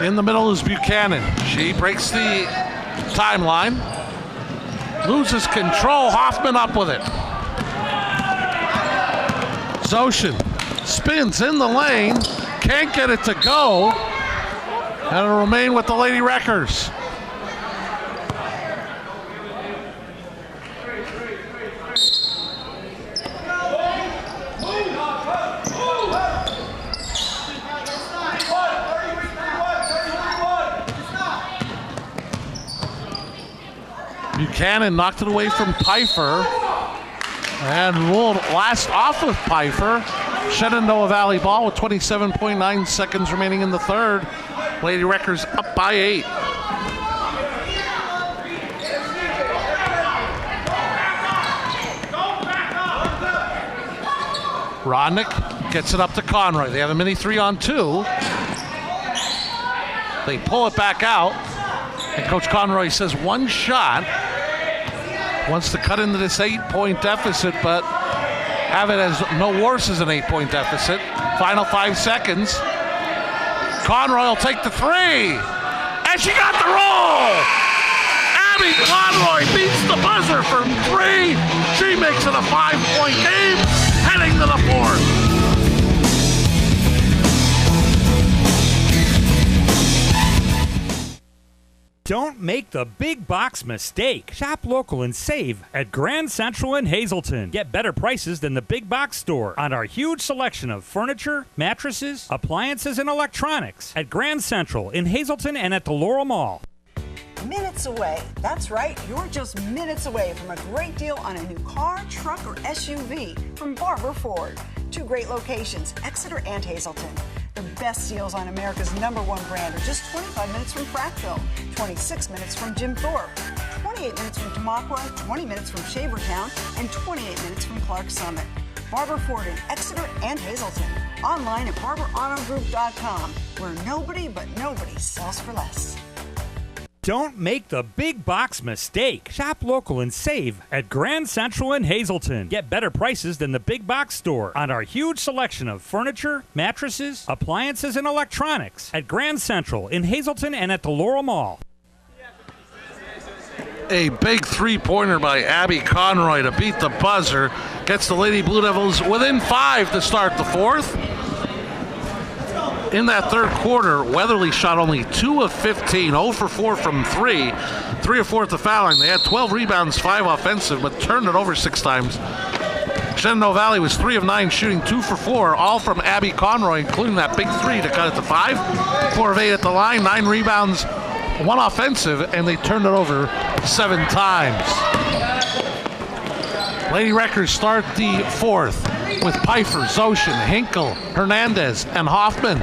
In the middle is Buchanan. She breaks the timeline. Loses control. Hoffman up with it. Zoshin spins in the lane. Can't get it to go. And it'll remain with the Lady Wreckers. Buchanan knocked it away from Pfeiffer and ruled last off of Pfeiffer. Shenandoah Valley ball with 27.9 seconds remaining in the third. Lady Wreckers up by 8. Rodnick gets it up to Conroy. They have a mini 3-on-2. They pull it back out. And Coach Conroy says one shot. Wants to cut into this 8-point deficit, but have it as no worse as an 8-point deficit. Final 5 seconds. Conroy will take the three. And she got the roll! Abby Conroy beats the buzzer for 3. She makes it a 5-point game, heading to the fourth. Don't make the big box mistake. Shop local and save at Grand Central in Hazleton. Get better prices than the big box store on our huge selection of furniture, mattresses, appliances, and electronics at Grand Central in Hazleton and at the Laurel Mall. Minutes away. That's right, you're just minutes away from a great deal on a new car, truck, or SUV from Barber Ford. 2 great locations, Exeter and Hazleton. The best deals on America's #1 brand are just 25 minutes from Frackville, 26 minutes from Jim Thorpe, 28 minutes from Tamaqua, 20 minutes from Shavertown, and 28 minutes from Clark Summit. Barber Ford in Exeter and Hazleton. Online at barberautogroup.com, where nobody but nobody sells for less. Don't make the big box mistake. Shop local and save at Grand Central in Hazleton. Get better prices than the big box store on our huge selection of furniture, mattresses, appliances, and electronics at Grand Central in Hazleton and at the Laurel Mall. A big 3-pointer by Abby Conroy to beat the buzzer. Gets the Lady Blue Devils within 5 to start the fourth. In that third quarter, Weatherly shot only 2 of 15, 0 for 4 from 3, 3 of 4 at the foul line. They had 12 rebounds, 5 offensive, but turned it over 6 times. Shenandoah Valley was 3 of 9, shooting 2 for 4, all from Abby Conroy, including that big 3 to cut it to 5. 4 of 8 at the line, 9 rebounds, 1 offensive, and they turned it over 7 times. Lady Wreckers start the fourth with Pfeiffer, Zoshin, Hinkle, Hernandez, and Hoffman.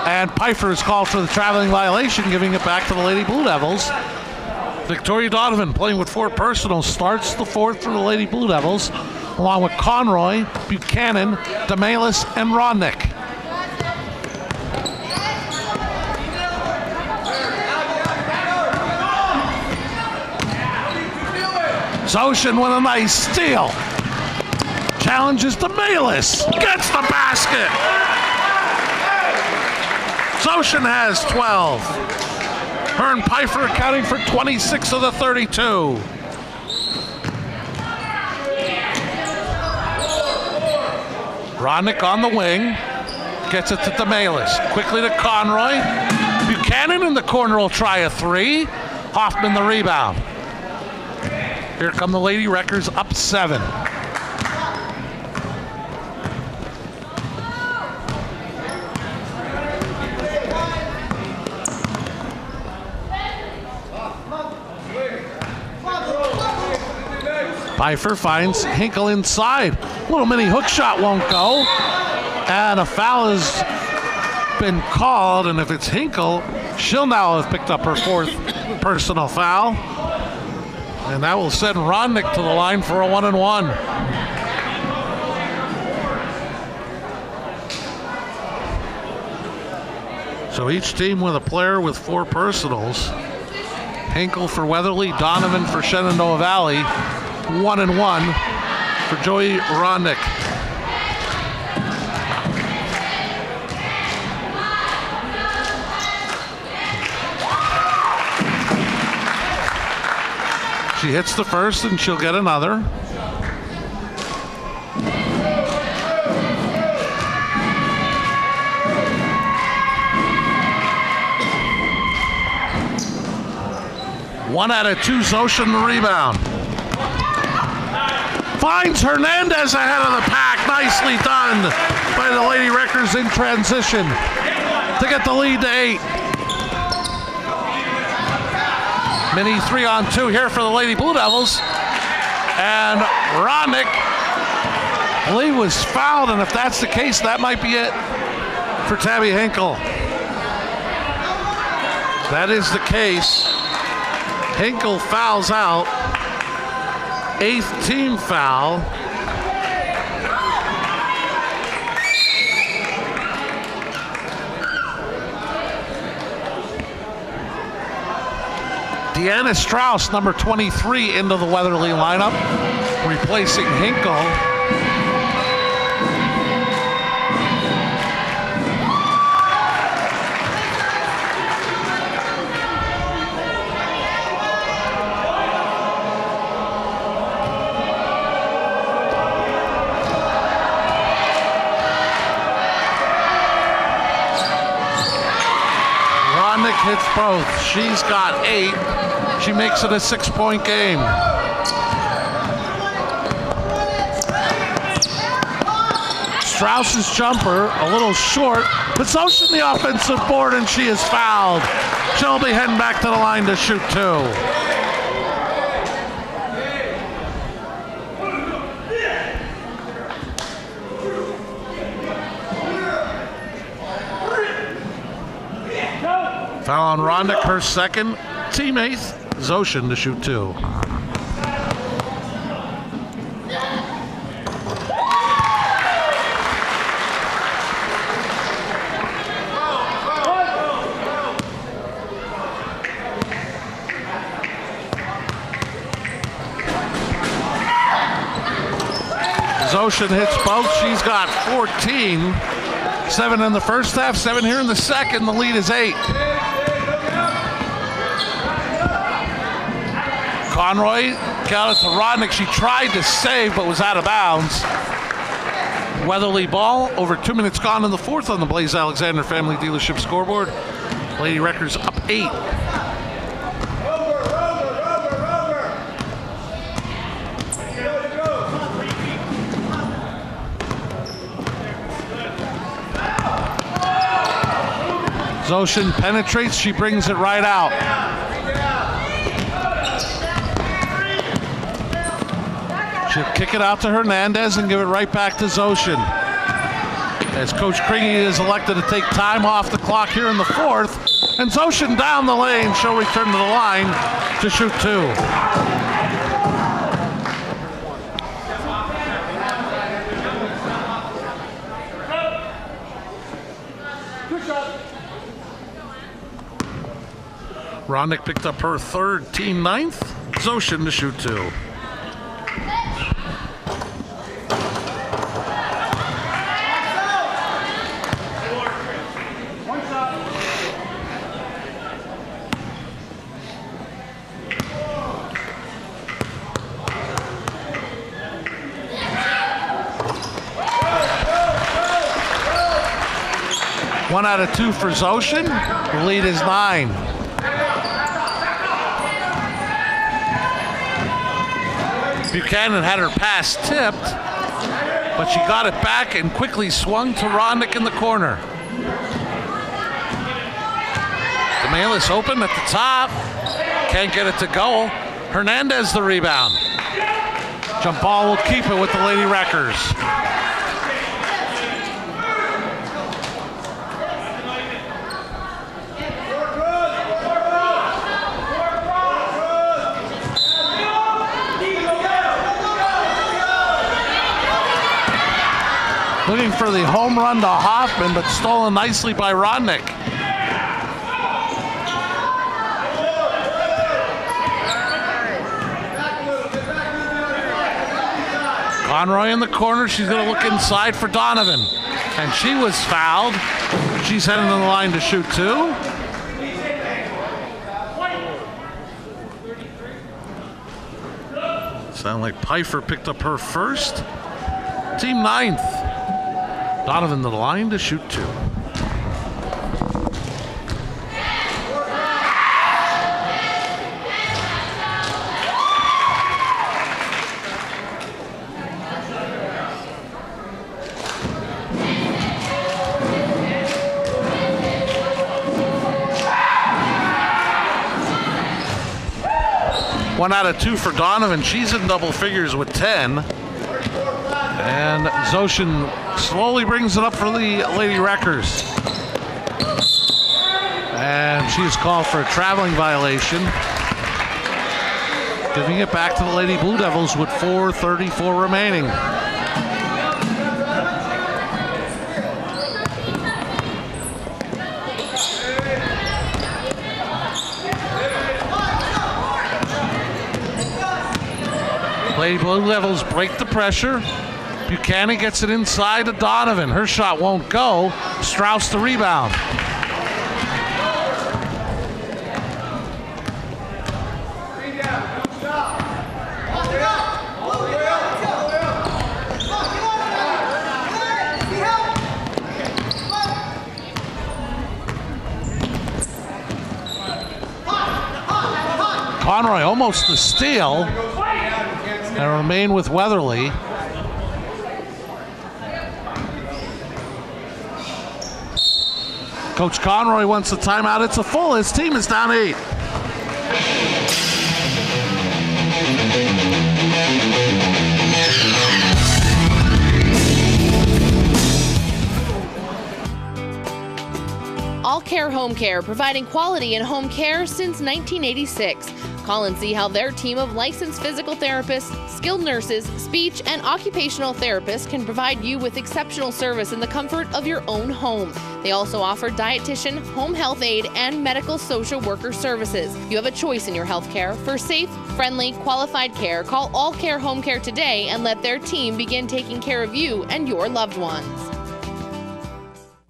And Pfeiffer is called for the traveling violation, giving it back to the Lady Blue Devils. Victoria Donovan, playing with 4 personals, starts the fourth for the Lady Blue Devils, along with Conroy, Buchanan, DeMalis, and Rodnick. Zoshin with a nice steal. Challenges to Malis. Gets the basket. Zoshin has 12. Hearn Pfeiffer accounting for 26 of the 32. Rodnick on the wing. Gets it to Demalis. Quickly to Conroy. Buchanan in the corner will try a three. Hoffman the rebound. Here come the Lady Wreckers up 7. Pfeiffer finds Hinkle inside. Little mini hook shot won't go. And a foul has been called, and if it's Hinkle, she'll now have picked up her 4th personal foul. And that will send Rodnick to the line for a 1-and-1. So each team with a player with 4 personals. Hinkle for Weatherly, Donovan for Shenandoah Valley. 1-and-1 for Joey Rodnick. She hits the first and she'll get another. One out of 2, Zoshin the rebound. Finds Hernandez ahead of the pack. Nicely done by the Lady Wreckers in transition to get the lead to 8. Mini 3-on-2 here for the Lady Blue Devils. And Rodnick, I believe, was fouled, and if that's the case, that might be it for Tabby Hinkle. That is the case. Hinkle fouls out. 8th team foul. Deanna Strauss, number 23, into the Weatherly lineup, replacing Hinkle. Rodnick hits both. She's got 8. She makes it a 6-point game. Strauss's jumper a little short, but Zoshin the offensive board, and she is fouled. She'll be heading back to the line to shoot 2. Foul on Rodnick, her 2nd. Team 8th, Zoshin to shoot 2. Zoshin hits both. She's got 14. 7 in the first half, 7 here in the second. The lead is 8. Conroy got it to Rodnick. She tried to save but was out of bounds. Weatherly ball. Over 2 minutes gone in the 4th on the Blaze Alexander Family Dealership scoreboard. Lady Wreckers up 8. Zoshin penetrates. She brings it right out. She'll kick it out to Hernandez and give it right back to Zoshin. As Coach Kringy is elected to take time off the clock here in the 4th. And Zoshin down the lane. She'll return to the line to shoot 2. Rodnick picked up her 3rd, team 9th. Zoshin to shoot 2. 1 out of 2 for Zoshin. The lead is 9. Buchanan had her pass tipped, but she got it back and quickly swung to Rodnick in the corner. DeMalis open at the top. Can't get it to go. Hernandez the rebound. Jump ball will keep it with the Lady Wreckers. Looking for the home run to Hoffman, but stolen nicely by Rodnick. Conroy in the corner. She's going to look inside for Donovan. And she was fouled. She's heading to the line to shoot 2. Sound like Pfeiffer picked up her first. Team 9th. Donovan to the line to shoot 2. One out of 2 for Donovan. She's in double figures with 10. And Zoshin slowly brings it up for the Lady Wreckers. And she is called for a traveling violation. Giving it back to the Lady Blue Devils with 4:34 remaining. Lady Blue Devils break the pressure. Buchanan gets it inside to Donovan. Her shot won't go. Strauss the rebound. Conroy almost the steal. And remain with Weatherly. Coach Conroy wants a timeout. It's a full. His team is down 8. All Care Home Care, providing quality in home care since 1986. Call and see how their team of licensed physical therapists, skilled nurses, speech, and occupational therapists can provide you with exceptional service in the comfort of your own home. They also offer dietitian, home health aide, and medical social worker services. You have a choice in your health care. For safe, friendly, qualified care, call All Care Home Care today and let their team begin taking care of you and your loved ones.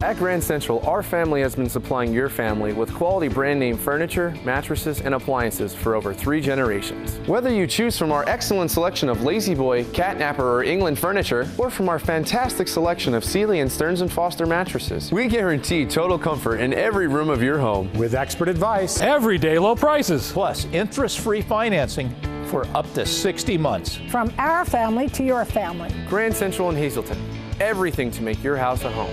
At Grand Central, our family has been supplying your family with quality brand name furniture, mattresses, and appliances for over 3 generations. Whether you choose from our excellent selection of Lazy Boy, Catnapper, or England furniture, or from our fantastic selection of Sealy and Stearns & Foster mattresses, we guarantee total comfort in every room of your home. With expert advice, everyday low prices, plus interest-free financing for up to 60 months. From our family to your family. Grand Central in Hazleton. Everything to make your house a home.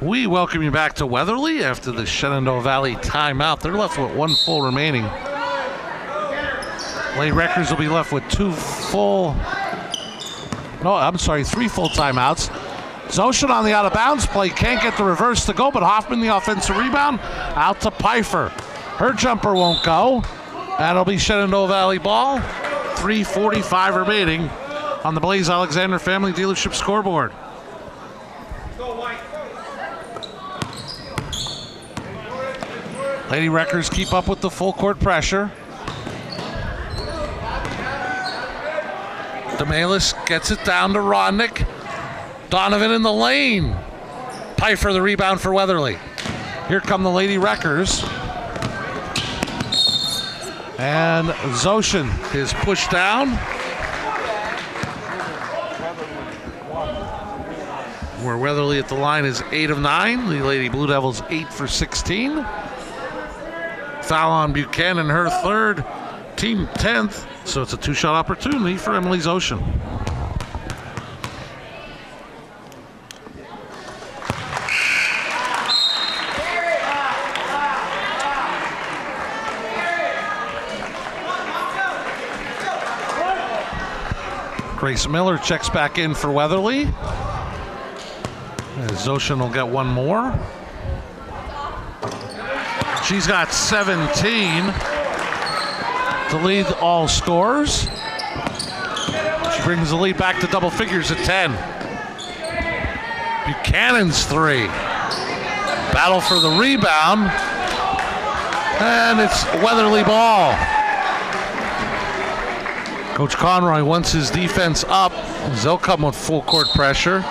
We welcome you back to Weatherly after the Shenandoah Valley timeout. They're left with 1 full remaining. Lady Wreckers will be left with 3 full timeouts. Zoshin on the out of bounds play, can't get the reverse to go, but Hoffman the offensive rebound out to Pfeiffer. Her jumper won't go. That'll be Shenandoah Valley ball. 3:45 remaining on the Blaze Alexander Family Dealership scoreboard. Lady Wreckers keep up with the full court pressure. DeMalis gets it down to Rodnick. Donovan in the lane. Pfeiffer the rebound for Weatherly. Here come the Lady Wreckers. And Zoshin is pushed down. Where Weatherly at the line is 8 of 9. The Lady Blue Devils 8 for 16. Foul on Buchanan, her third, team 10th. So it's a two-shot opportunity for Emily's Ocean. Grace Miller checks back in for Weatherly. As Ocean will get one more. She's got 17 to lead all scores. She brings the lead back to double figures at 10. Buchanan's 3. Battle for the rebound. And it's Weatherly ball. Coach Conroy wants his defense up as they'll come with full court pressure.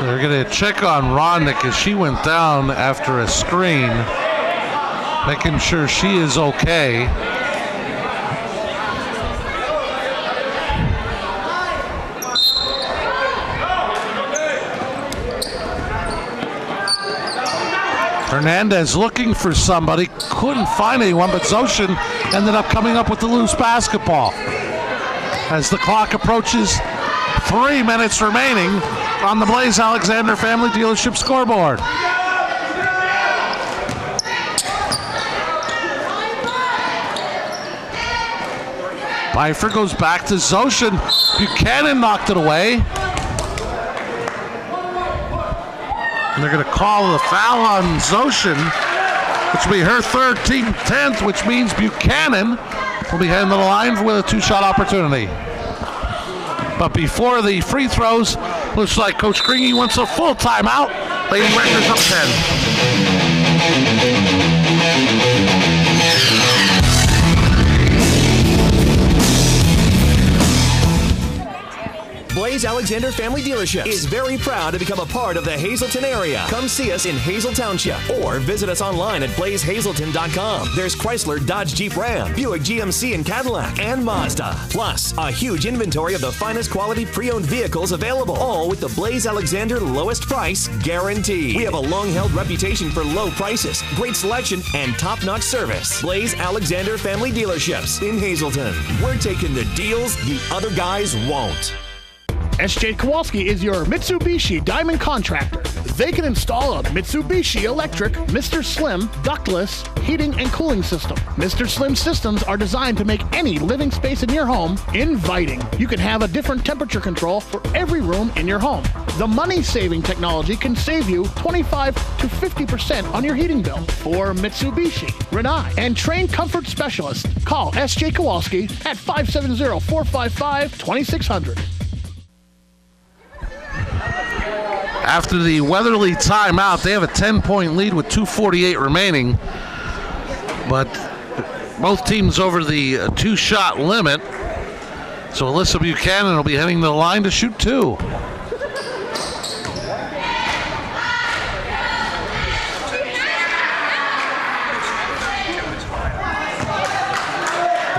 They're going to check on Rodnick as she went down after a screen, making sure she is okay. Hernandez looking for somebody, couldn't find anyone, but Zoshin ended up coming up with the loose basketball. As the clock approaches 3 minutes remaining on the Blaze Alexander Family Dealership scoreboard. Pfeiffer goes back to Zoshin. Buchanan knocked it away. And they're going to call the foul on Zoshin, which will be her third, team 10th, which means Buchanan will be heading to the line with a two-shot opportunity. But before the free throws, looks like Coach Kringy wants a full timeout. Lady Rangers up 10. Blaze Alexander Family Dealerships is very proud to become a part of the Hazleton area. Come see us in Hazel Township or visit us online at blazehazleton.com. There's Chrysler, Dodge, Jeep, Ram, Buick, GMC, and Cadillac, and Mazda. Plus, a huge inventory of the finest quality pre-owned vehicles available, all with the Blaze Alexander lowest price guarantee. We have a long-held reputation for low prices, great selection, and top-notch service. Blaze Alexander Family Dealerships in Hazleton. We're taking the deals the other guys won't. SJ Kowalski is your Mitsubishi Diamond Contractor. They can install a Mitsubishi electric Mr. Slim ductless heating and cooling system. Mr. Slim systems are designed to make any living space in your home inviting. You can have a different temperature control for every room in your home. The money-saving technology can save you 25 to 50% on your heating bill. For Mitsubishi, Rinnai, and trained comfort specialists, call SJ Kowalski at 570-455-2600. After the Weatherly timeout, they have a 10-point lead with 2:48 remaining. But both teams over the two-shot limit. So Alyssa Buchanan will be heading to the line to shoot two.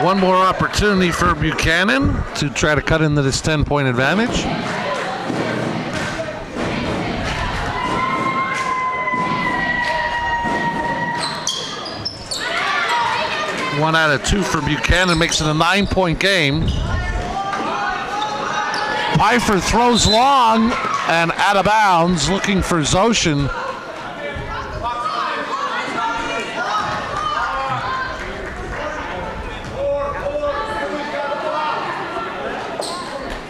One more opportunity for Buchanan to try to cut into this 10-point advantage. One out of two for Buchanan makes it a 9-point game. Pfeiffer throws long and out of bounds, looking for Zoshin.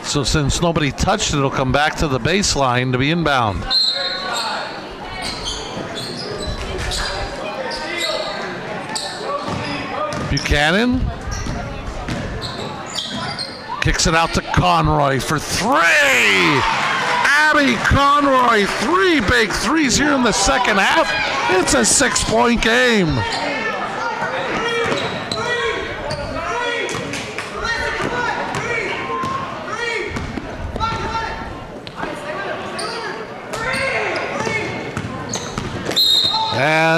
So since nobody touched it, it'll come back to the baseline to be inbound. Buchanan kicks it out to Conroy for three. Abby Conroy, 3 big threes here in the second half. It's a 6-point game.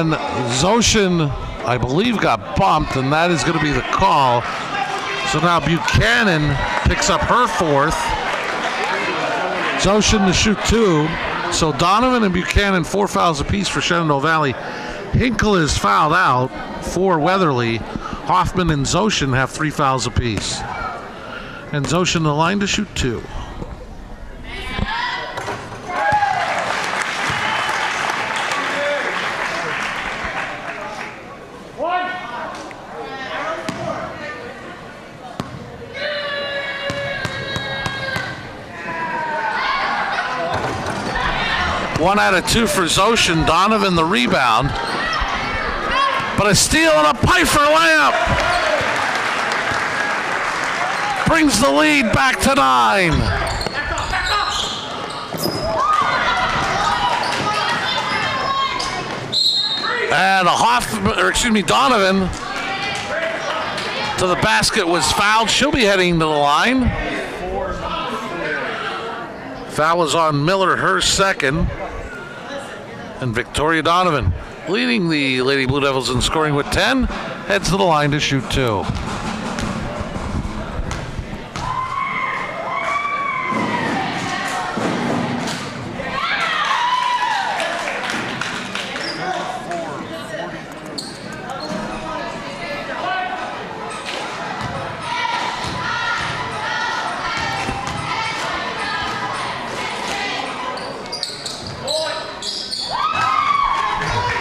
And Zoshin, I believe, got bumped, and that is going to be the call. So now Buchanan picks up her fourth. Zoshin to shoot 2. So Donovan and Buchanan, 4 fouls apiece for Shenandoah Valley. Hinkle is fouled out for Weatherly. Hoffman and Zoshin have 3 fouls apiece. And Zoshin the line to shoot 2. One out of 2 for Zoshin. Donovan the rebound. But a steal and a Pfeiffer layup brings the lead back to 9. And Donovan to the basket was fouled. She'll be heading to the line. Foul was on Miller, her second. And Victoria Donovan, leading the Lady Blue Devils in scoring with 10, heads to the line to shoot 2.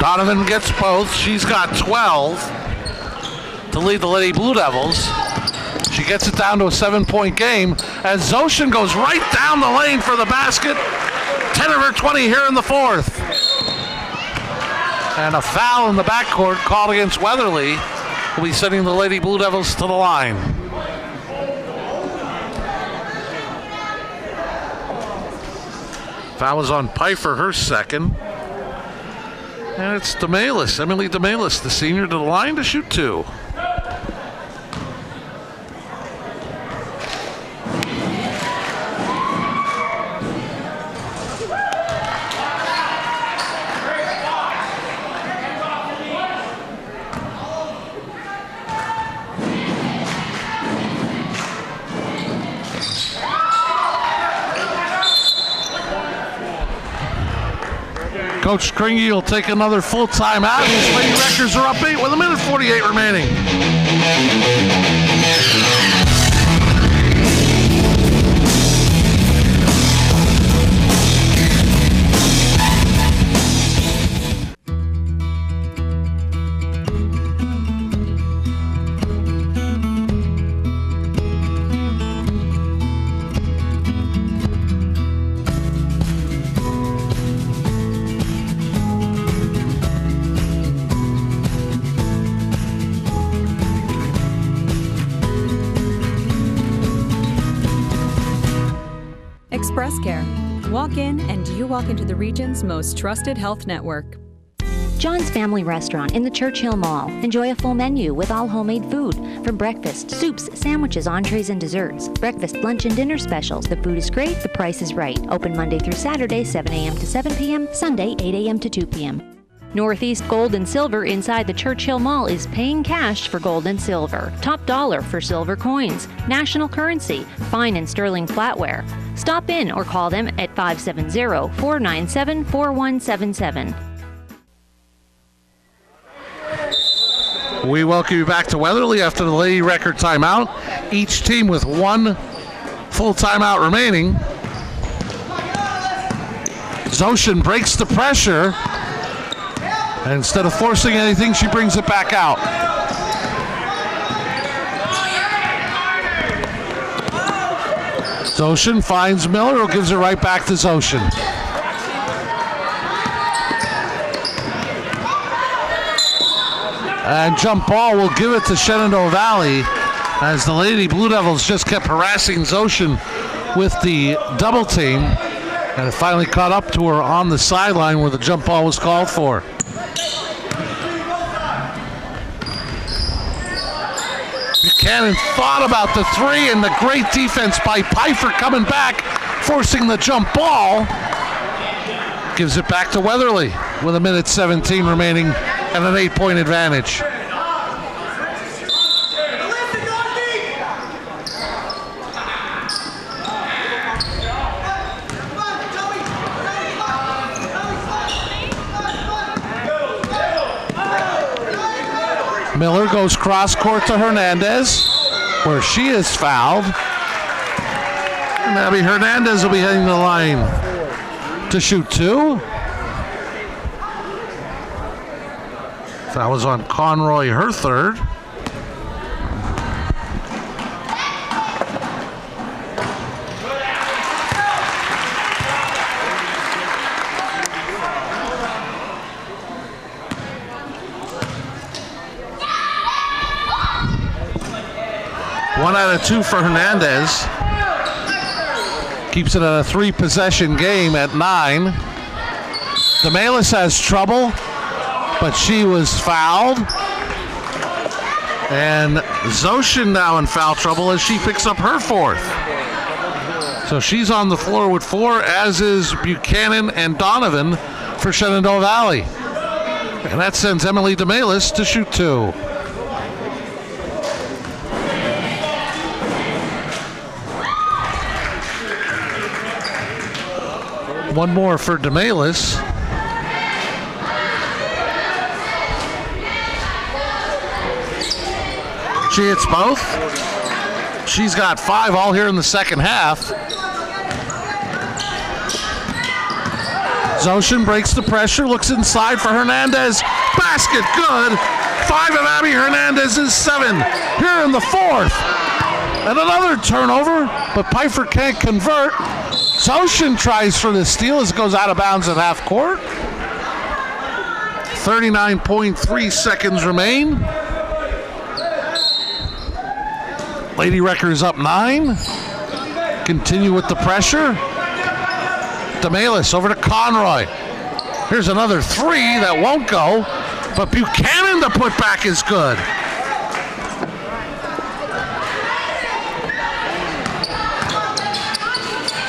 Donovan gets both. She's got 12 to lead the Lady Blue Devils. She gets it down to a 7-point game as Zoshin goes right down the lane for the basket. 10 of her 20 here in the fourth. And a foul in the backcourt called against Weatherly will be sending the Lady Blue Devils to the line. Foul was on Pfeiffer, her second. And it's DeMalis, Emily DeMalis, the senior, to the line to shoot 2. Coach Kringy will take another full time out. His Lady Wreckers are up 8 with 1:48 remaining. Express Care. Walk in and you walk into the region's most trusted health network. John's Family Restaurant in the Churchill Mall. Enjoy a full menu with all homemade food. From breakfast, soups, sandwiches, entrees, and desserts. Breakfast, lunch, and dinner specials. The food is great, the price is right. Open Monday through Saturday, 7 a.m. to 7 p.m., Sunday, 8 a.m. to 2 p.m. Northeast Gold and Silver inside the Churchill Mall is paying cash for gold and silver. Top dollar for silver coins. National currency. Fine and sterling flatware. Stop in or call them at 570-497-4177. We welcome you back to Weatherly after the Lady Record timeout. Each team with 1 full timeout remaining. Zoshin breaks the pressure. And instead of forcing anything, she brings it back out. Zoshin finds Miller, who gives it right back to Zoshin. And jump ball will give it to Shenandoah Valley as the Lady Blue Devils just kept harassing Zoshin with the double team. And it finally caught up to her on the sideline where the jump ball was called for. Buchanan thought about the 3 and the great defense by Pfeiffer coming back, forcing the jump ball. Gives it back to Weatherly with 1:17 remaining and an 8-point advantage. Miller goes cross court to Hernandez, where she is fouled. And Abby Hernandez will be heading to the line to shoot 2. That was on Conroy, her third. One out of 2 for Hernandez. Keeps it at a 3-possession game at 9. DeMelis has trouble, but she was fouled. And Zoshin now in foul trouble as she picks up her 4th. So she's on the floor with 4, as is Buchanan and Donovan for Shenandoah Valley. And that sends Emily DeMelis to shoot 2. One more for DeMelis. She hits both. She's got 5 all here in the second half. Zoshin breaks the pressure, looks inside for Hernandez. Basket good. 5 of Abby Hernandez's 7 here in the 4th. And another turnover, but Pfeiffer can't convert. Zoshin tries for the steal as it goes out of bounds at half court. 39.3 seconds remain. Lady Wreckers up 9. Continue with the pressure. DeMelis over to Conroy. Here's another 3 that won't go, but Buchanan to put back is good.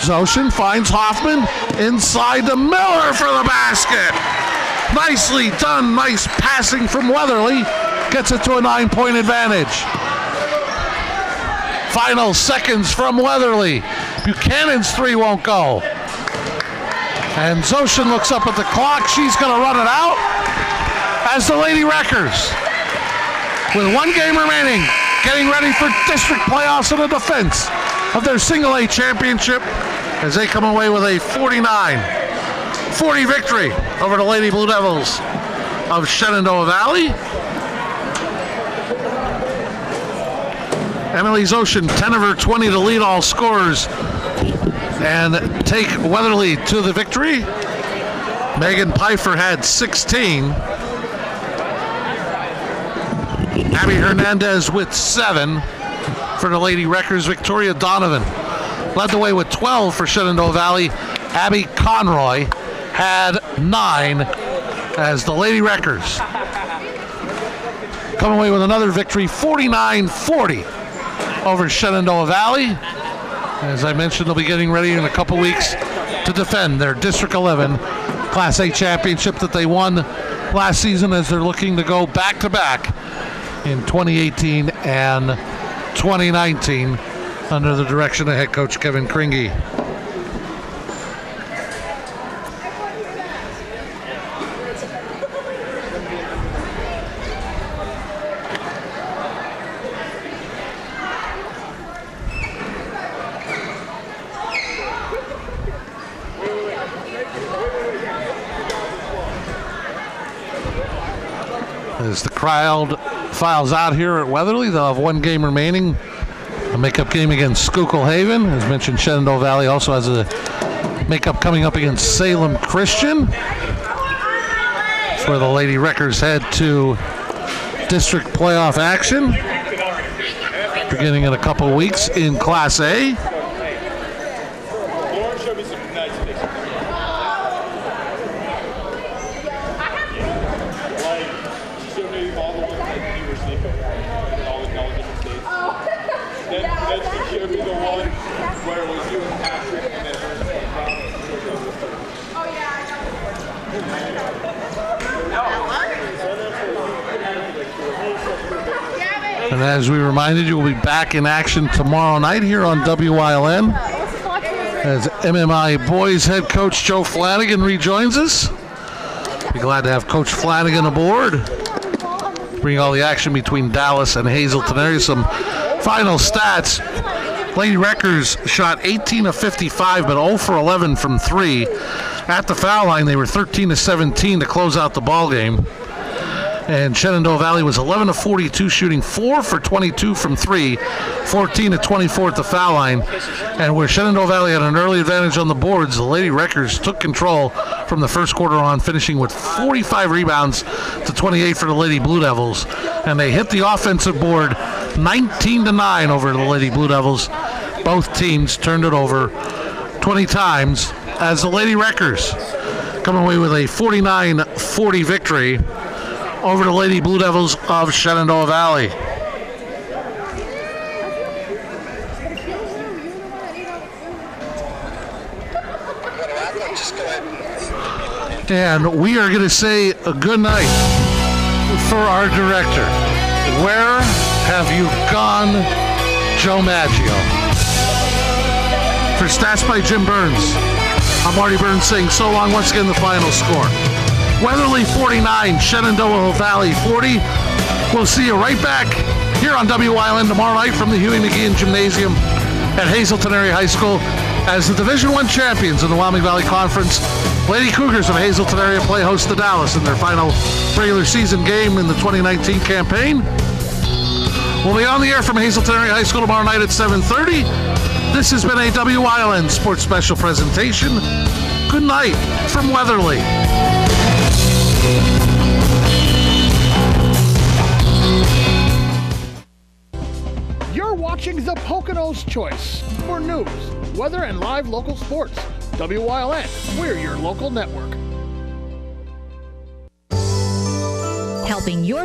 Zoshin finds Hoffman inside to Miller for the basket. Nicely done, nice passing from Weatherly. Gets it to a 9-point advantage. Final seconds from Weatherly. Buchanan's 3 won't go. And Zoshin looks up at the clock. She's going to run it out as the Lady Wreckers, with 1 game remaining, getting ready for district playoffs in the defense of their Single A championship as they come away with a 49-40 victory over the Lady Blue Devils of Shenandoah Valley. Emily Zoshin, 10 of her 20 to lead all scorers and take Weatherly to the victory. Megan Pfeiffer had 16. Abby Hernandez with 7 for the Lady Wreckers. Victoria Donovan led the way with 12 for Shenandoah Valley. Abby Conroy had 9 as the Lady Wreckers come away with another victory, 49-40 over Shenandoah Valley. As I mentioned, they'll be getting ready in a couple weeks to defend their District 11 Class A championship that they won last season, as they're looking to go back-to-back in 2018 and 2019 under the direction of head coach Kevin Kringe. As the crowd files out here at Weatherly, they'll have 1 game remaining. A makeup game against Schuylkill Haven. As mentioned, Shenandoah Valley also has a makeup coming up against Salem Christian. That's where the Lady Wreckers head to district playoff action, beginning in a couple weeks in Class A. And as we reminded you, we'll be back in action tomorrow night here on WILN as MMI boys head coach Joe Flanagan rejoins us. Be glad to have Coach Flanagan aboard. Bring all the action between Dallas and Hazleton area. Some final stats. Lady Wreckers shot 18 of 55, but 0 for 11 from 3. At the foul line, they were 13 of 17 to close out the ball game. And Shenandoah Valley was 11 of 42, shooting 4 for 22 from 3, 14 of 24 at the foul line. And where Shenandoah Valley had an early advantage on the boards, the Lady Wreckers took control from the first quarter on, finishing with 45 rebounds to 28 for the Lady Blue Devils. And they hit the offensive board 19-9 over the Lady Blue Devils. Both teams turned it over 20 times as the Lady Wreckers come away with a 49-40 victory over the Lady Blue Devils of Shenandoah Valley. And we are going to say a good night for our director. Where have you gone, Joe Maggio? For Stats by Jim Burns, I'm Marty Burns saying so long. Once again, the final score. Weatherly 49, Shenandoah Valley 40. We'll see you right back here on WILN tomorrow night from the Huey McGeehan Gymnasium at Hazleton Area High School as the Division I champions in the Wyoming Valley Conference. Lady Cougars of Hazleton area play host to Dallas in their final regular season game in the 2019 campaign. We'll be on the air from Hazleton Area High School tomorrow night at 7:30. This has been a WILN Sports Special presentation. Good night from Weatherly. You're watching the Poconos Choice for news, weather, and live local sports. WILN, we're your local network. Helping your